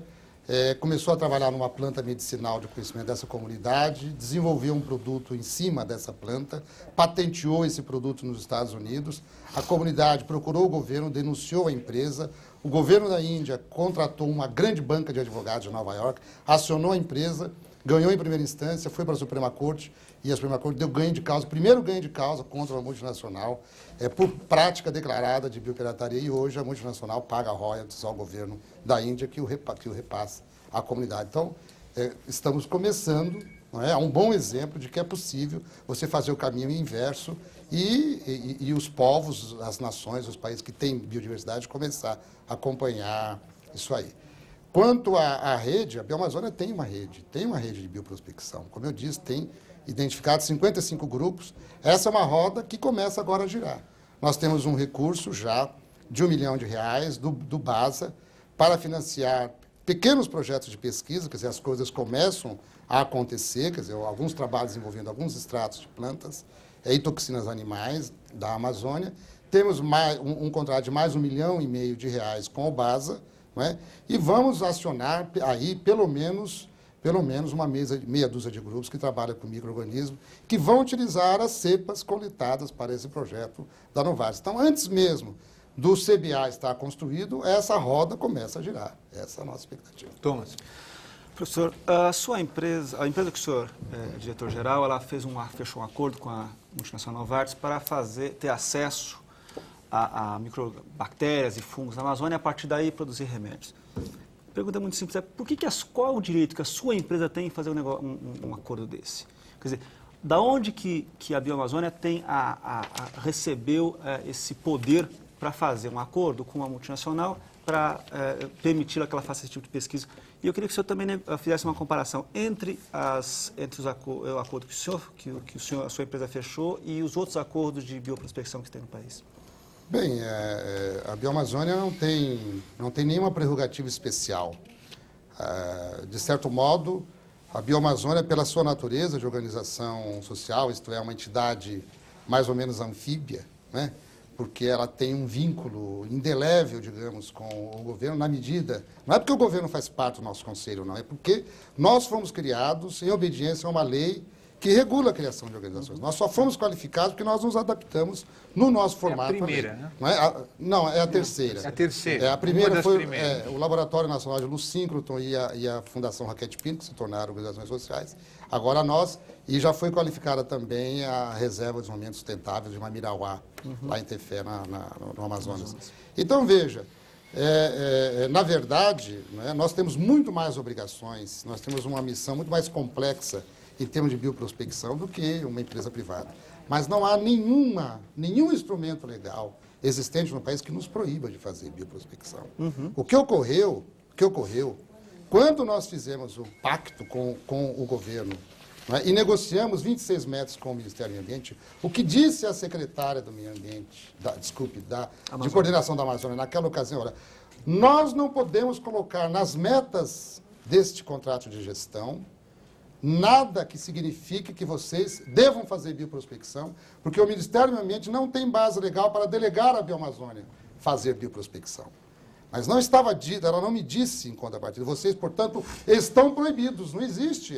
Speaker 3: começou a trabalhar numa planta medicinal de conhecimento dessa comunidade, desenvolveu um produto em cima dessa planta, patenteou esse produto nos Estados Unidos, a comunidade procurou o governo, denunciou a empresa, o governo da Índia contratou uma grande banca de advogados de Nova York, acionou a empresa, ganhou em primeira instância, foi para a Suprema Corte, e a Suprema Corte deu ganho de causa, primeiro ganho de causa contra uma multinacional, por prática declarada de biopirataria, e hoje a multinacional paga royalties ao governo da Índia que o repassa à comunidade. Então, estamos começando, não é? Um bom exemplo de que é possível você fazer o caminho inverso e os povos, as nações, os países que têm biodiversidade começar a acompanhar isso aí. Quanto à rede, a Bioamazônia tem uma rede de bioprospecção. Como eu disse, tem identificado 55 grupos. Essa é uma roda que começa agora a girar. Nós temos um recurso já de R$1 milhão do BASA para financiar pequenos projetos de pesquisa, quer dizer, as coisas começam a acontecer, quer dizer, alguns trabalhos envolvendo alguns extratos de plantas e toxinas animais da Amazônia. Temos um contrato de mais R$1,5 milhão com o BASA, não é? E vamos acionar aí pelo menos uma meia dúzia de grupos que trabalham com micro-organismos, que vão utilizar as cepas coletadas para esse projeto da Novartis. Então, antes mesmo do CBA estar construído, essa roda começa a girar. Essa é a nossa expectativa.
Speaker 1: Thomas.
Speaker 7: Professor, a empresa que o senhor é diretor-geral, ela fechou um acordo com a multinacional Novartis para ter acesso a microbactérias e fungos na Amazônia e, a partir daí, produzir remédios. A pergunta é muito simples, qual é o direito que a sua empresa tem em fazer um acordo desse? Quer dizer, da onde que a Bioamazônia recebeu esse poder para fazer um acordo com uma multinacional para permitir que ela faça esse tipo de pesquisa? E eu queria que o senhor também fizesse uma comparação entre o acordo que a sua empresa fechou e os outros acordos de bioprospecção que tem no país.
Speaker 3: Bem, a Bioamazônia não tem nenhuma prerrogativa especial. De certo modo, a Bioamazônia, pela sua natureza de organização social, isto é, uma entidade mais ou menos anfíbia, né? Porque ela tem um vínculo indelével, digamos, com o governo, na medida... Não é porque o governo faz parte do nosso conselho, não. É porque nós fomos criados em obediência a uma lei que regula a criação de organizações. Nós só fomos qualificados porque nós nos adaptamos no nosso formato.
Speaker 1: É a primeira, né?
Speaker 3: Não, é a terceira.
Speaker 1: É a terceira.
Speaker 3: A primeira foi o Laboratório Nacional de Luz Síncroton e a Fundação Raquete Pinto, que se tornaram organizações sociais. Agora nós, e já foi qualificada também a Reserva de Desenvolvimento Sustentável de Mamirauá, lá em Tefé, no Amazonas. Então, veja, na verdade, né, nós temos muito mais obrigações, nós temos uma missão muito mais complexa em termos de bioprospecção do que uma empresa privada. Mas não há nenhum instrumento legal existente no país que nos proíba de fazer bioprospecção. O que ocorreu, quando nós fizemos o pacto com o governo, né, e negociamos 26 metros com o Ministério do Meio Ambiente, o que disse a secretária do Meio Ambiente, de Coordenação da Amazônia, naquela ocasião, olha, nós não podemos colocar nas metas deste contrato de gestão nada que signifique que vocês devam fazer bioprospecção, porque o Ministério do Meio Ambiente não tem base legal para delegar à Bioamazônia fazer bioprospecção. Mas não estava dito, ela não me disse em contrapartida, vocês, portanto, estão proibidos, não existe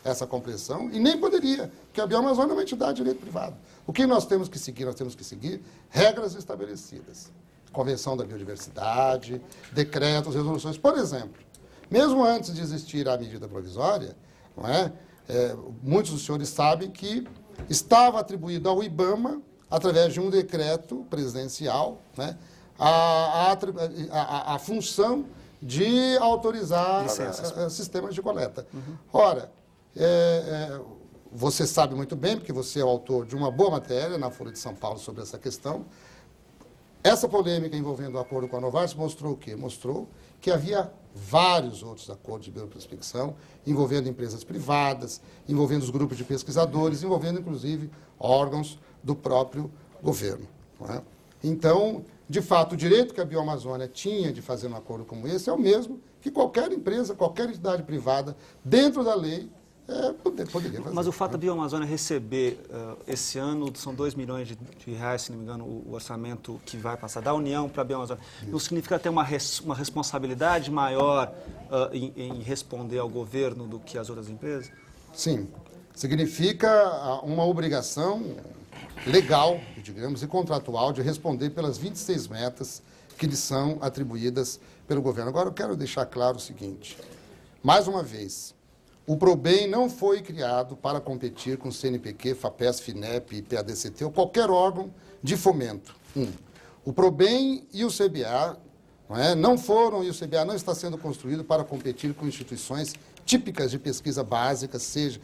Speaker 3: essa compreensão e nem poderia, porque a Bioamazônia é uma entidade de direito privado. O que nós temos que seguir? Nós temos que seguir regras estabelecidas. Convenção da Biodiversidade, decretos, resoluções. Por exemplo, mesmo antes de existir a medida provisória, não é? Muitos dos senhores sabem que estava atribuído ao IBAMA, através de um decreto presidencial, né, a função de autorizar sistemas de coleta. Ora, você sabe muito bem, porque você é o autor de uma boa matéria na Folha de São Paulo sobre essa questão. Essa polêmica envolvendo o acordo com a Novartis mostrou o quê? Mostrou que havia vários outros acordos de bioprospecção, envolvendo empresas privadas, envolvendo os grupos de pesquisadores, envolvendo, inclusive, órgãos do próprio governo. Não é? Então, de fato, o direito que a Bioamazônia tinha de fazer um acordo como esse é o mesmo que qualquer empresa, qualquer entidade privada, dentro da lei, poderia fazer.
Speaker 7: Mas o fato da Bioamazônia receber, esse ano, são 2 milhões de reais, se não me engano, o orçamento que vai passar da União para a Bioamazônia, não significa ter uma responsabilidade maior em responder ao governo do que as outras empresas?
Speaker 3: Sim. Significa uma obrigação legal, digamos, e contratual de responder pelas 26 metas que lhes são atribuídas pelo governo. Agora, eu quero deixar claro o seguinte, mais uma vez, O PROBEM não foi criado para competir com o CNPq, FAPESP, FINEP, PADCT ou qualquer órgão de fomento. O PROBEM e o CBA não foram, e o CBA não está sendo construído para competir com instituições típicas de pesquisa básica, seja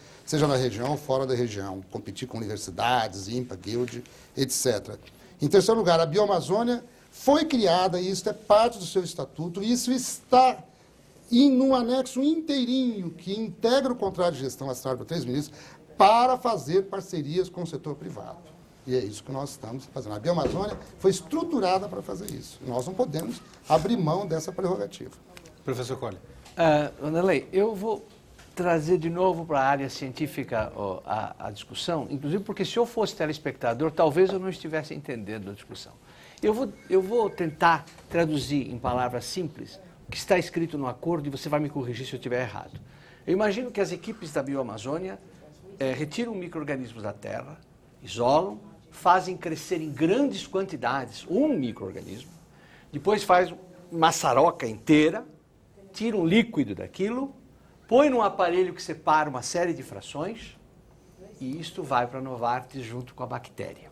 Speaker 3: na região ou fora da região, competir com universidades, INPA, Guild, etc. Em terceiro lugar, a Bioamazônia foi criada, e isso é parte do seu estatuto, e isso está num anexo inteirinho que integra o contrato de gestão assinado por 3 ministros para fazer parcerias com o setor privado. E é isso que nós estamos fazendo. A Bioamazônia foi estruturada para fazer isso. Nós não podemos abrir mão dessa prerrogativa.
Speaker 1: Professor Colli.
Speaker 4: Vanderlei, eu vou trazer de novo para a área científica a discussão, inclusive porque se eu fosse telespectador, talvez eu não estivesse entendendo a discussão. Eu vou tentar traduzir em palavras simples o que está escrito no acordo e você vai me corrigir se eu estiver errado. Eu imagino que as equipes da Bioamazônia retiram micro-organismos da terra, isolam, fazem crescer em grandes quantidades um micro-organismo, depois faz uma maçaroca inteira, tira um líquido daquilo, põe num aparelho que separa uma série de frações e isto vai para a Novartis junto com a bactéria.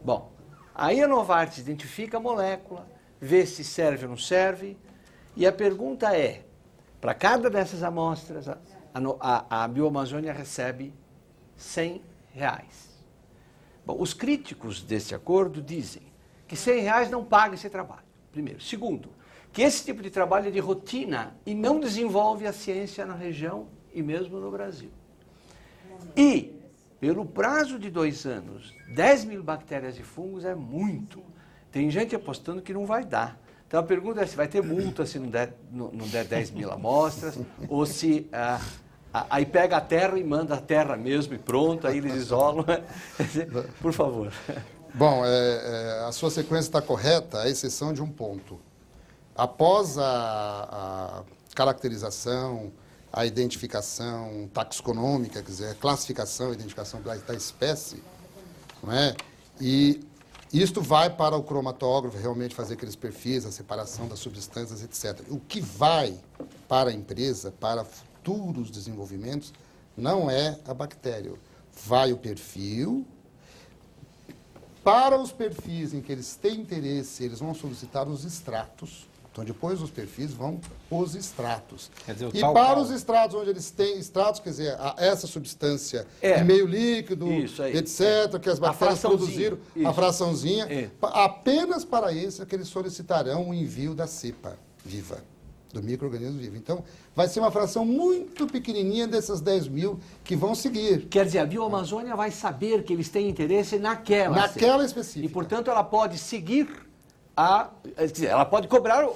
Speaker 4: Bom, aí a Novartis identifica a molécula, vê se serve ou não serve, e a pergunta é, para cada dessas amostras, a Bioamazônia recebe R$100. Bom, os críticos desse acordo dizem que R$100 não paga esse trabalho, primeiro. Segundo, que esse tipo de trabalho é de rotina e não desenvolve a ciência na região e mesmo no Brasil. E, pelo prazo de 2 anos, 10.000 bactérias e fungos é muito. Tem gente apostando que não vai dar. Então a pergunta é se vai ter multa se não der 10.000 amostras, ou se aí pega a terra e manda a terra mesmo e pronto, aí eles isolam. Por favor.
Speaker 3: Bom, a sua sequência está correta, à exceção de um ponto. Após a caracterização, a identificação taxonômica, quer dizer, a classificação e identificação da espécie, não é? E isto vai para o cromatógrafo realmente fazer aqueles perfis, a separação das substâncias, etc. O que vai para a empresa, para futuros desenvolvimentos, não é a bactéria. Vai o perfil. Para os perfis em que eles têm interesse, eles vão solicitar os extratos. Então, depois dos perfis, vão os extratos. Quer dizer, os extratos, onde eles têm extratos, quer dizer, essa substância em meio líquido, etc., que as bactérias produziram, a fraçãozinha, apenas para esse é que eles solicitarão o envio da cepa viva, do micro-organismo vivo. Então, vai ser uma fração muito pequenininha dessas 10.000 que vão seguir.
Speaker 4: Quer dizer, a Bioamazônia vai saber que eles têm interesse naquela
Speaker 3: específica.
Speaker 4: E, portanto, ela pode seguir ela pode cobrar,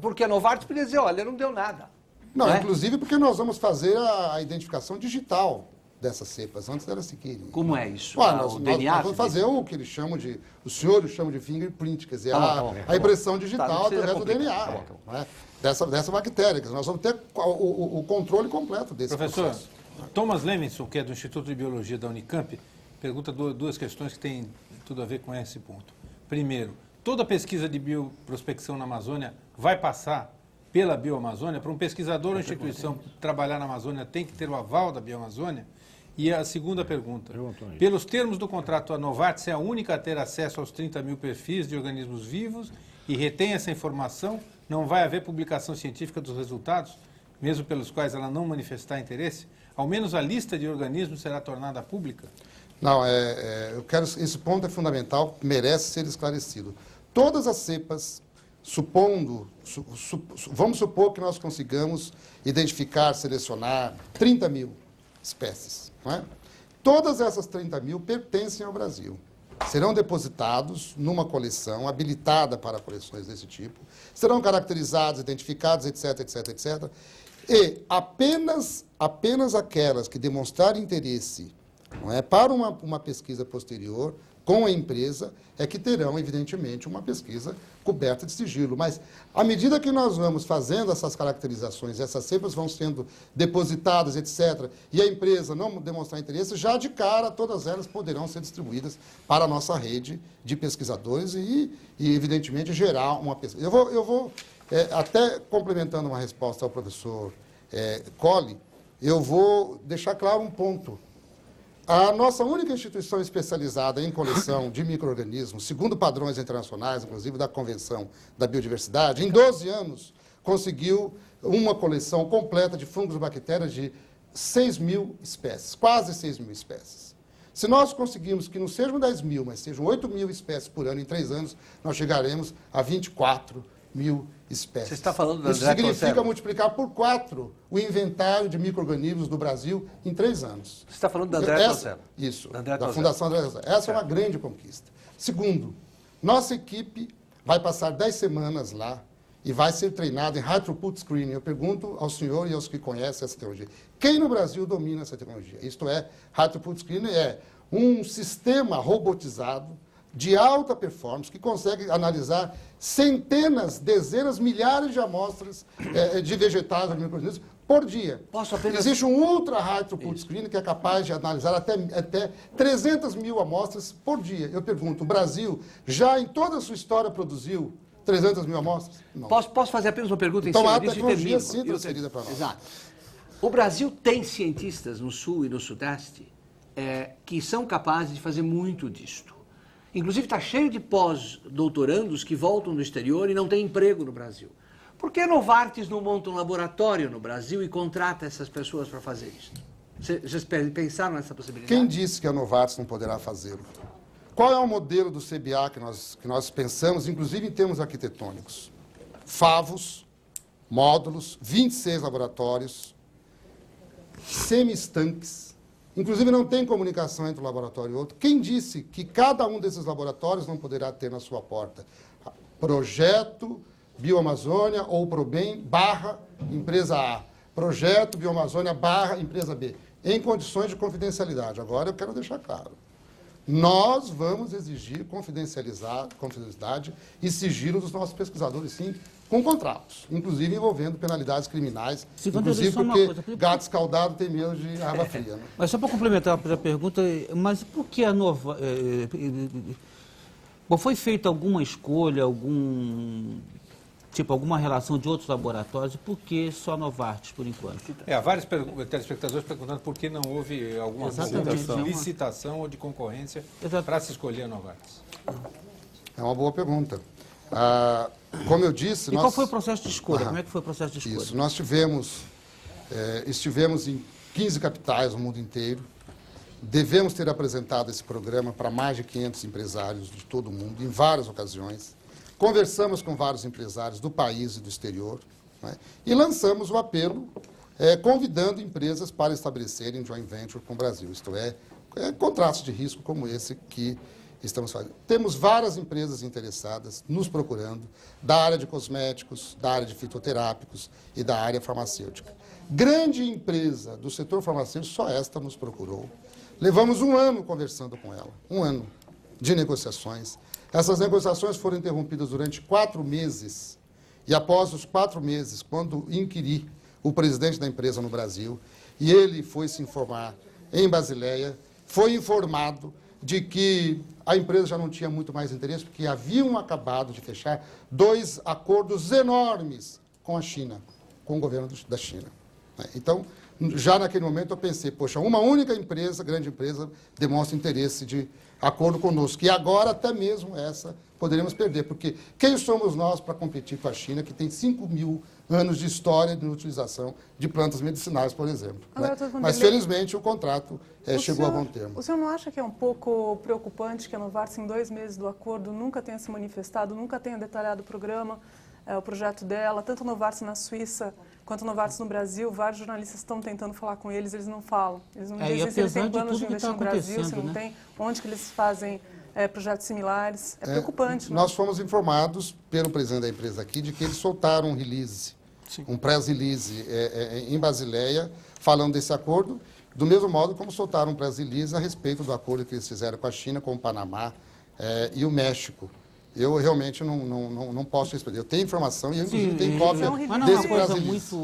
Speaker 4: porque a Novartis poderia dizer, olha, não deu nada.
Speaker 3: Não, inclusive porque nós vamos fazer a identificação digital dessas cepas, antes delas seguirem.
Speaker 4: Como é isso?
Speaker 3: Nós vamos fazer o que eles chamam de, os senhores chamam de fingerprint, quer dizer, a impressão digital através do DNA, dessa bactéria. Nós vamos ter o controle completo desse processo.
Speaker 1: Professor, Thomas Levinson, que é do Instituto de Biologia da Unicamp, pergunta duas questões que têm tudo a ver com esse ponto. Primeiro, toda pesquisa de bioprospecção na Amazônia vai passar pela Bioamazônia? Para um pesquisador ou instituição trabalhar na Amazônia tem que ter o aval da Bioamazônia? E a segunda pergunta, pelos termos do contrato, a Novartis é a única a ter acesso aos 30.000 perfis de organismos vivos e retém essa informação? Não vai haver publicação científica dos resultados, mesmo pelos quais ela não manifestar interesse? Ao menos a lista de organismos será tornada pública?
Speaker 3: Não, esse ponto é fundamental, merece ser esclarecido. Todas as cepas, vamos supor que nós consigamos identificar, selecionar 30.000 espécies, não é? Todas essas 30.000 pertencem ao Brasil. Serão depositados numa coleção habilitada para coleções desse tipo, serão caracterizados, identificados, etc., etc., etc., e apenas aquelas que demonstrarem interesse, não é, para uma pesquisa posterior com a empresa, é que terão, evidentemente, uma pesquisa coberta de sigilo. Mas, à medida que nós vamos fazendo essas caracterizações, essas cepas vão sendo depositadas, etc., e a empresa não demonstrar interesse, já de cara todas elas poderão ser distribuídas para a nossa rede de pesquisadores e evidentemente, gerar uma pesquisa. Eu vou até complementando uma resposta ao professor Colli, eu vou deixar claro um ponto. A nossa única instituição especializada em coleção de micro-organismos, segundo padrões internacionais, inclusive da Convenção da Biodiversidade, em 12 anos conseguiu uma coleção completa de fungos e bactérias de 6.000 espécies, quase 6.000 espécies. Se nós conseguirmos que não sejam 10.000, mas sejam 8.000 espécies por ano, em 3 anos, nós chegaremos a 24.000 espécies.
Speaker 4: Você está falando da
Speaker 3: Isso significa multiplicar por 4 o inventário de micro-organismos do Brasil em 3 anos.
Speaker 4: Você está falando da André Tozello.
Speaker 3: Isso,
Speaker 4: André
Speaker 3: da
Speaker 4: Tozello.
Speaker 3: Fundação André Tozello. Essa é uma grande conquista. Segundo, nossa equipe vai passar 10 semanas lá e vai ser treinada em High Throughput Screening. Eu pergunto ao senhor e aos que conhecem essa tecnologia. Quem no Brasil domina essa tecnologia? Isto é, High Throughput Screening é um sistema robotizado de alta performance que consegue analisar centenas, dezenas, milhares de amostras de vegetais ou micro-organismos por dia.
Speaker 4: Posso apenas...
Speaker 3: Existe um Ultra High Throughput Screening que é capaz de analisar até 300.000 amostras por dia. Eu pergunto, o Brasil já em toda a sua história produziu 300.000 amostras? Não.
Speaker 4: Posso fazer apenas uma pergunta em
Speaker 3: Então
Speaker 4: cima
Speaker 3: a
Speaker 4: disso e
Speaker 3: tecnologia
Speaker 4: termino?
Speaker 3: sim transferida para nós.
Speaker 4: Exato. O Brasil tem cientistas no Sul e no Sudeste que são capazes de fazer muito disto. Inclusive está cheio de pós-doutorandos que voltam do exterior e não têm emprego no Brasil. Por que a Novartis não monta um laboratório no Brasil e contrata essas pessoas para fazer isso? Vocês pensaram nessa possibilidade?
Speaker 3: Quem disse que a Novartis não poderá fazê-lo? Qual é o modelo do CBA que nós pensamos, inclusive em termos arquitetônicos? Favos, módulos, 26 laboratórios, semi-estanques, inclusive não tem comunicação entre um laboratório e outro. Quem disse que cada um desses laboratórios não poderá ter na sua porta Projeto Bioamazônia ou Probem / empresa A, Projeto Bioamazônia / empresa B, em condições de confidencialidade? Agora eu quero deixar claro. Nós vamos exigir confidencialidade e sigilo dos nossos pesquisadores, sim, com contratos, inclusive envolvendo penalidades criminais, inclusive porque gato escaldado tem medo de água fria. Né?
Speaker 5: Mas só para complementar a pergunta, mas por que a Nova... foi feita alguma escolha, alguma relação de outros laboratórios, por que só Novartis, por enquanto?
Speaker 1: Há vários telespectadores perguntando por que não houve alguma licitação ou de concorrência para se escolher a Novartis.
Speaker 3: É uma boa pergunta. Como eu disse...
Speaker 5: qual foi o processo de escolha? Como é que foi o processo de escolha?
Speaker 3: Isso, nós estivemos em 15 capitais no mundo inteiro. Devemos ter apresentado esse programa para mais de 500 empresários de todo o mundo, em várias ocasiões. Conversamos com vários empresários do país e do exterior, né? E lançamos o apelo convidando empresas para estabelecerem joint venture com o Brasil, isto é, contratos de risco como esse que estamos fazendo. Temos várias empresas interessadas nos procurando, da área de cosméticos, da área de fitoterápicos e da área farmacêutica. Grande empresa do setor farmacêutico, só esta nos procurou. Levamos 1 ano conversando com ela, 1 ano de negociações. Essas negociações foram interrompidas durante 4 meses. E após os 4 meses, quando inquiri o presidente da empresa no Brasil, e ele foi se informar em Basileia, foi informado de que a empresa já não tinha muito mais interesse, porque haviam acabado de fechar 2 acordos enormes com a China, com o governo da China. Então, já naquele momento eu pensei, poxa, uma única empresa, grande empresa, demonstra interesse de acordo conosco. E agora até mesmo essa poderíamos perder, porque quem somos nós para competir com a China, que tem 5.000 anos de história de utilização de plantas medicinais, por exemplo. Né? Mas, felizmente, o contrato chegou a bom termo.
Speaker 6: O senhor não acha que é um pouco preocupante que a Novartis, em 2 meses do acordo, nunca tenha se manifestado, nunca tenha detalhado o programa, o projeto dela, tanto a Novartis na Suíça quanto a Novartis no Brasil? Vários jornalistas estão tentando falar com eles, eles não falam. Eles não dizem se eles têm planos de investir no Brasil, se não tem, onde que eles fazem projetos similares. É preocupante.
Speaker 3: Nós fomos informados pelo presidente da empresa aqui de que eles soltaram um release, um press release em Basileia, falando desse acordo, do mesmo modo como soltaram um press release a respeito do acordo que eles fizeram com a China, com o Panamá e o México. Eu realmente não posso responder. Eu tenho informação e eu, inclusive, tenho cópia desse press release.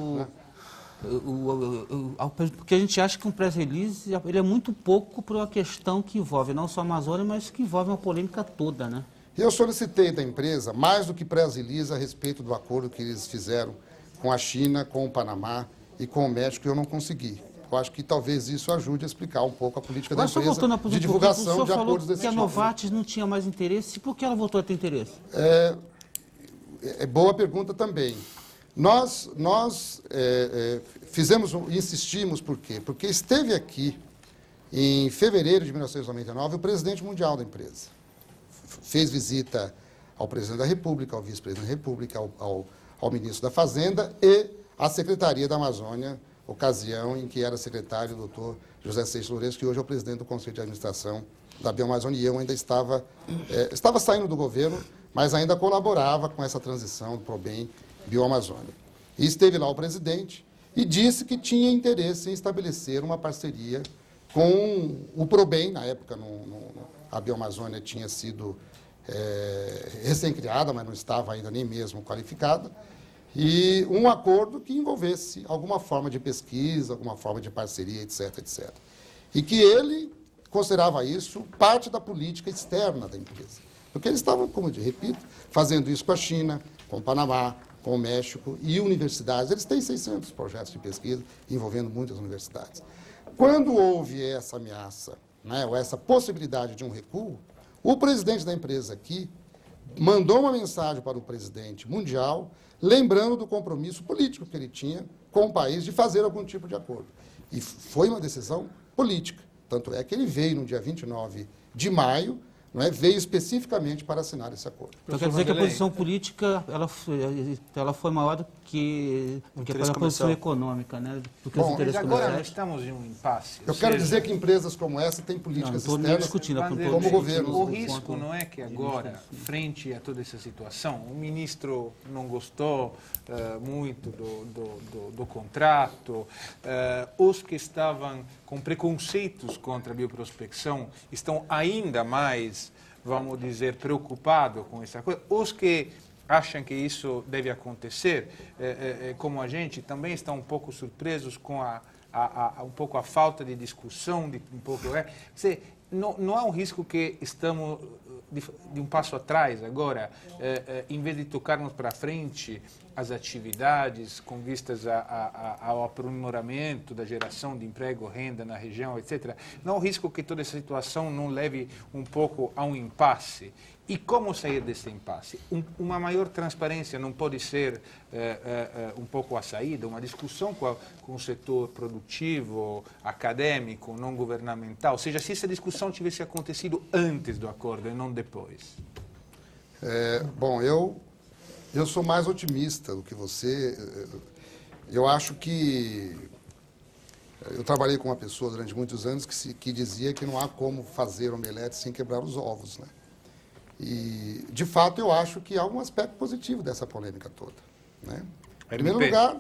Speaker 5: Porque a gente acha que um press release ele é muito pouco para uma questão que envolve não só a Amazônia, mas que envolve uma polêmica toda, né?
Speaker 3: Eu solicitei da empresa mais do que press release a respeito do acordo que eles fizeram com a China, com o Panamá e com o México eu não consegui. Eu acho que talvez isso ajude a explicar um pouco a política da
Speaker 5: Agora, só
Speaker 3: empresa
Speaker 5: voltando a
Speaker 3: de divulgação de
Speaker 5: falou
Speaker 3: acordos desse
Speaker 5: que a
Speaker 3: tipo.
Speaker 5: Novartis não tinha mais interesse. Por que ela voltou a ter interesse?
Speaker 3: É boa pergunta também. Nós insistimos, por quê? Porque esteve aqui, em fevereiro de 1999, o presidente mundial da empresa. Fez visita ao presidente da República, ao vice-presidente da República, ao ministro da Fazenda e à Secretaria da Amazônia, ocasião em que era secretário o doutor José Seixas Lourenço, que hoje é o presidente do Conselho de Administração da Bioamazônia, e eu ainda estava saindo do governo, mas ainda colaborava com essa transição do ProBem Bioamazônia. E esteve lá o presidente e disse que tinha interesse em estabelecer uma parceria com o ProBem. Na época, a Bioamazônia tinha sido recém-criada, mas não estava ainda nem mesmo qualificada, e um acordo que envolvesse alguma forma de pesquisa, alguma forma de parceria, etc, etc. E que ele considerava isso parte da política externa da empresa. Porque eles estavam, como eu repito, fazendo isso com a China, com o Panamá, com o México e universidades. Eles têm 600 projetos de pesquisa envolvendo muitas universidades. Quando houve essa ameaça, né, ou essa possibilidade de um recuo, o presidente da empresa aqui mandou uma mensagem para o presidente mundial, lembrando do compromisso político que ele tinha com o país de fazer algum tipo de acordo. E foi uma decisão política. Tanto é que ele veio no dia 29 de maio, não é, veio especificamente para assinar esse acordo.
Speaker 5: Então quer dizer que a posição política ela foi maior do que a posição econômica, né? Do que os interesses
Speaker 9: mas agora
Speaker 5: comerciais.
Speaker 9: nós estamos em um impasse.
Speaker 3: Eu quero dizer que empresas como essa têm políticas externas
Speaker 5: discutindo,
Speaker 3: como governo.
Speaker 9: O risco não é que agora, frente a toda essa situação, o ministro não gostou muito do contrato, os que estavam com preconceitos contra a bioprospecção estão ainda mais, vamos dizer, preocupados com essa coisa. Os que acham que isso deve acontecer, como a gente, também estão um pouco surpresos com um pouco a falta de discussão, não há um risco que estamos de um passo atrás agora, em vez de tocarmos para frente as atividades com vistas ao aprimoramento da geração de emprego, renda na região, etc. Não há um risco que toda essa situação não leve um pouco a um impasse. E como sair desse impasse? Uma maior transparência não pode ser um pouco a saída, uma discussão com o setor produtivo, acadêmico, não governamental? Ou seja, se essa discussão tivesse acontecido antes do acordo e não depois.
Speaker 3: Bom, eu sou mais otimista do que você. Eu acho que... Eu trabalhei com uma pessoa durante muitos anos que dizia que não há como fazer omelete sem quebrar os ovos, né? E, de fato, eu acho que há um aspecto positivo dessa polêmica toda, né? Em primeiro lugar,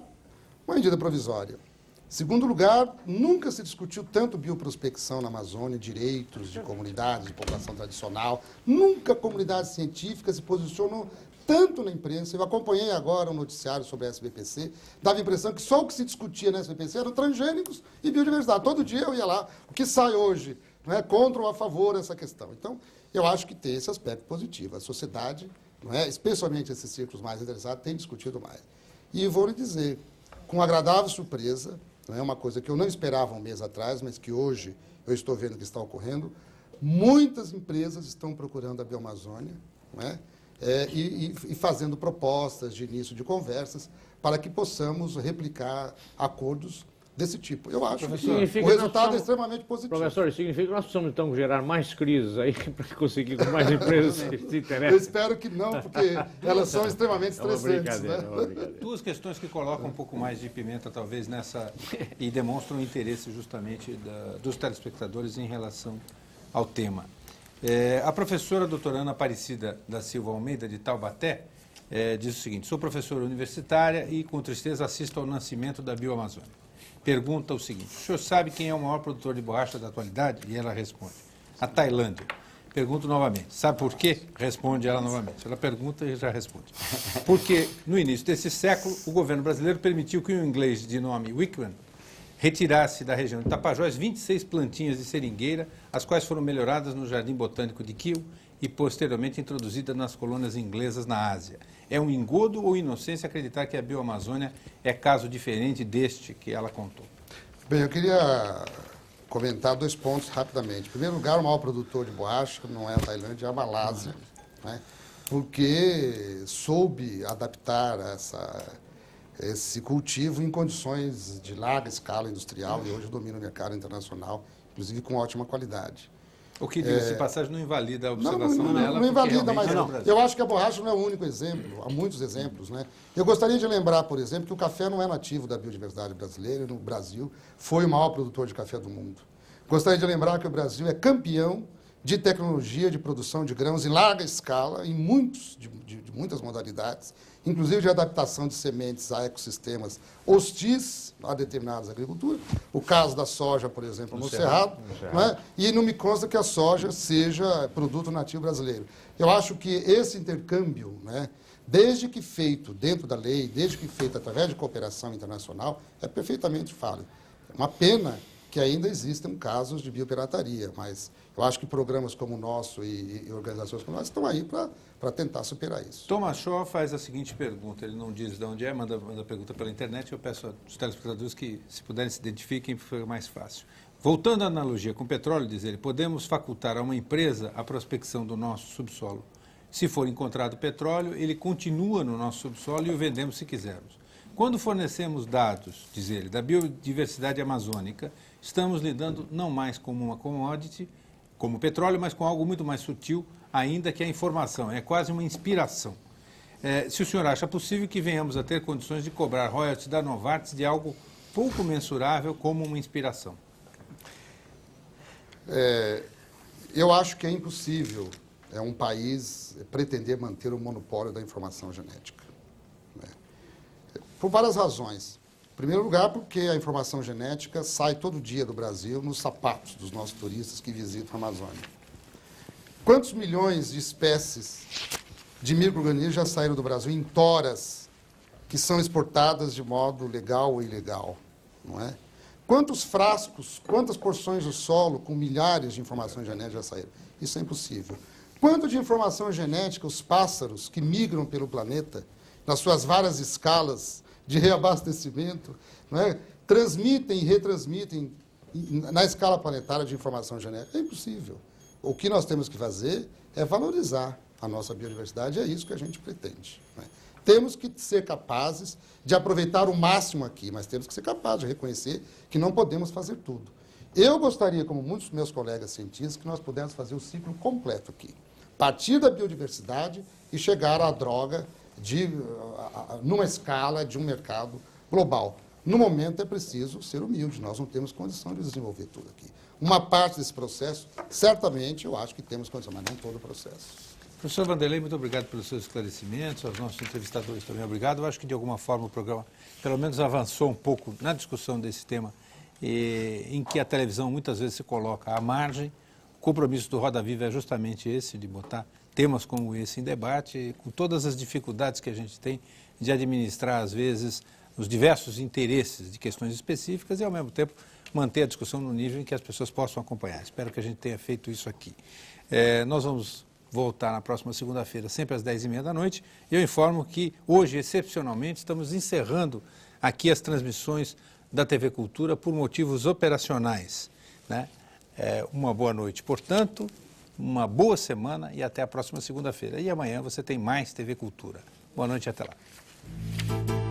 Speaker 3: uma medida provisória. Em segundo lugar, nunca se discutiu tanto bioprospecção na Amazônia, direitos de comunidades, de população tradicional. Nunca a comunidade científica se posicionou tanto na imprensa. Eu acompanhei agora um noticiário sobre a SBPC, dava a impressão que só o que se discutia na SBPC eram transgênicos e biodiversidade. Todo dia eu ia lá. O que sai hoje, não é, contra ou a favor dessa questão? Então, eu acho que tem esse aspecto positivo. A sociedade, não é, especialmente esses círculos mais interessados, tem discutido mais. E vou lhe dizer, com agradável surpresa, não é uma coisa que eu não esperava um mês atrás, mas que hoje eu estou vendo que está ocorrendo, muitas empresas estão procurando a Bioamazônia, não é? E fazendo propostas de início de conversas para que possamos replicar acordos desse tipo. Eu acho que o resultado é extremamente positivo.
Speaker 10: Professor, significa que nós precisamos, então, gerar mais crises aí para conseguir que mais empresas se interessem?
Speaker 3: Eu espero que não, porque elas são extremamente estressantes.
Speaker 10: Né?
Speaker 1: Duas questões que colocam um pouco mais de pimenta, talvez, nessa... e demonstram o interesse, justamente, dos telespectadores em relação ao tema. A professora doutora Ana Aparecida da Silva Almeida, de Taubaté, diz o seguinte: sou professora universitária e, com tristeza, assisto ao nascimento da Bioamazônia. Pergunta o seguinte: o senhor sabe quem é o maior produtor de borracha da atualidade? E ela responde: a Tailândia. Pergunto novamente: sabe por quê? Responde ela novamente. Ela pergunta e já responde. Porque, no início desse século, o governo brasileiro permitiu que um inglês de nome Wickman retirasse da região de Tapajós 26 plantinhas de seringueira, as quais foram melhoradas no Jardim Botânico de Kew e posteriormente introduzidas nas colônias inglesas na Ásia. É um engodo ou inocência acreditar que a Bioamazônia é caso diferente deste que ela contou?
Speaker 3: Bem, eu queria comentar 2 pontos rapidamente. Em primeiro lugar, o maior produtor de borracha não é a Tailândia, é a Malásia, né? Porque soube adaptar esse cultivo em condições de larga escala industrial e hoje domina o mercado internacional, inclusive com ótima qualidade.
Speaker 1: O que, diga-se de passagem, não invalida a observação
Speaker 3: não,
Speaker 1: dela.
Speaker 3: Não invalida, mas
Speaker 1: não.
Speaker 3: eu acho que a borracha não é o único exemplo, há muitos exemplos, né? Eu gostaria de lembrar, por exemplo, que o café não é nativo da biodiversidade brasileira, no Brasil foi o maior produtor de café do mundo. Gostaria de lembrar que o Brasil é campeão de tecnologia de produção de grãos em larga escala, em muitas modalidades, inclusive de adaptação de sementes a ecossistemas hostis a determinadas agriculturas. O caso da soja, por exemplo, no Cerrado. Né? E não me consta que a soja seja produto nativo brasileiro. Eu acho que esse intercâmbio, né, desde que feito dentro da lei, desde que feito através de cooperação internacional, é perfeitamente válido. É uma pena que ainda existem casos de biopirataria, mas eu acho que programas como o nosso e organizações como nós estão aí para tentar superar isso.
Speaker 1: Thomas Shaw faz a seguinte pergunta, ele não diz de onde é, manda a pergunta pela internet, eu peço aos telespectadores que, se puderem, se identifiquem, fica mais fácil. Voltando à analogia com o petróleo, diz ele, podemos facultar a uma empresa a prospecção do nosso subsolo. Se for encontrado petróleo, ele continua no nosso subsolo e o vendemos se quisermos. Quando fornecemos dados, diz ele, da biodiversidade amazônica, estamos lidando não mais como uma commodity, como petróleo, mas com algo muito mais sutil, ainda que a informação. É quase uma inspiração. Se o senhor acha possível que venhamos a ter condições de cobrar royalties da Novartis de algo pouco mensurável como uma inspiração?
Speaker 3: Eu acho que é impossível um país pretender manter o monopólio da informação genética, né? Por várias razões. Em primeiro lugar, porque a informação genética sai todo dia do Brasil nos sapatos dos nossos turistas que visitam a Amazônia. Quantos milhões de espécies de micro-organismos já saíram do Brasil em toras que são exportadas de modo legal ou ilegal, não é? Quantos frascos, quantas porções do solo com milhares de informações genéticas já saíram? Isso é impossível. Quanto de informação genética os pássaros que migram pelo planeta, nas suas várias escalas de reabastecimento, não é? Transmitem e retransmitem na escala planetária de informação genética? É impossível. O que nós temos que fazer é valorizar a nossa biodiversidade, é isso que a gente pretende, não é? Temos que ser capazes de aproveitar o máximo aqui, mas temos que ser capazes de reconhecer que não podemos fazer tudo. Eu gostaria, como muitos meus colegas cientistas, que nós pudéssemos fazer o ciclo completo aqui. Partir da biodiversidade e chegar à droga numa escala de um mercado global. No momento é preciso ser humilde, nós não temos condição de desenvolver tudo aqui. Uma parte desse processo, certamente, eu acho que temos condição, mas não todo o processo.
Speaker 1: Professor Vanderlei, muito obrigado pelos seus esclarecimentos, aos nossos entrevistadores também, obrigado. Eu acho que, de alguma forma, o programa, pelo menos, avançou um pouco na discussão desse tema, em que a televisão muitas vezes se coloca à margem. O compromisso do Roda Viva é justamente esse, de botar temas como esse em debate, com todas as dificuldades que a gente tem de administrar, às vezes, os diversos interesses de questões específicas e, ao mesmo tempo, manter a discussão no nível em que as pessoas possam acompanhar. Espero que a gente tenha feito isso aqui. Nós vamos voltar na próxima segunda-feira, sempre às 10h30 da noite. Eu informo que hoje, excepcionalmente, estamos encerrando aqui as transmissões da TV Cultura por motivos operacionais, né? Uma boa noite, portanto, uma boa semana e até a próxima segunda-feira. E amanhã você tem mais TV Cultura. Boa noite e até lá.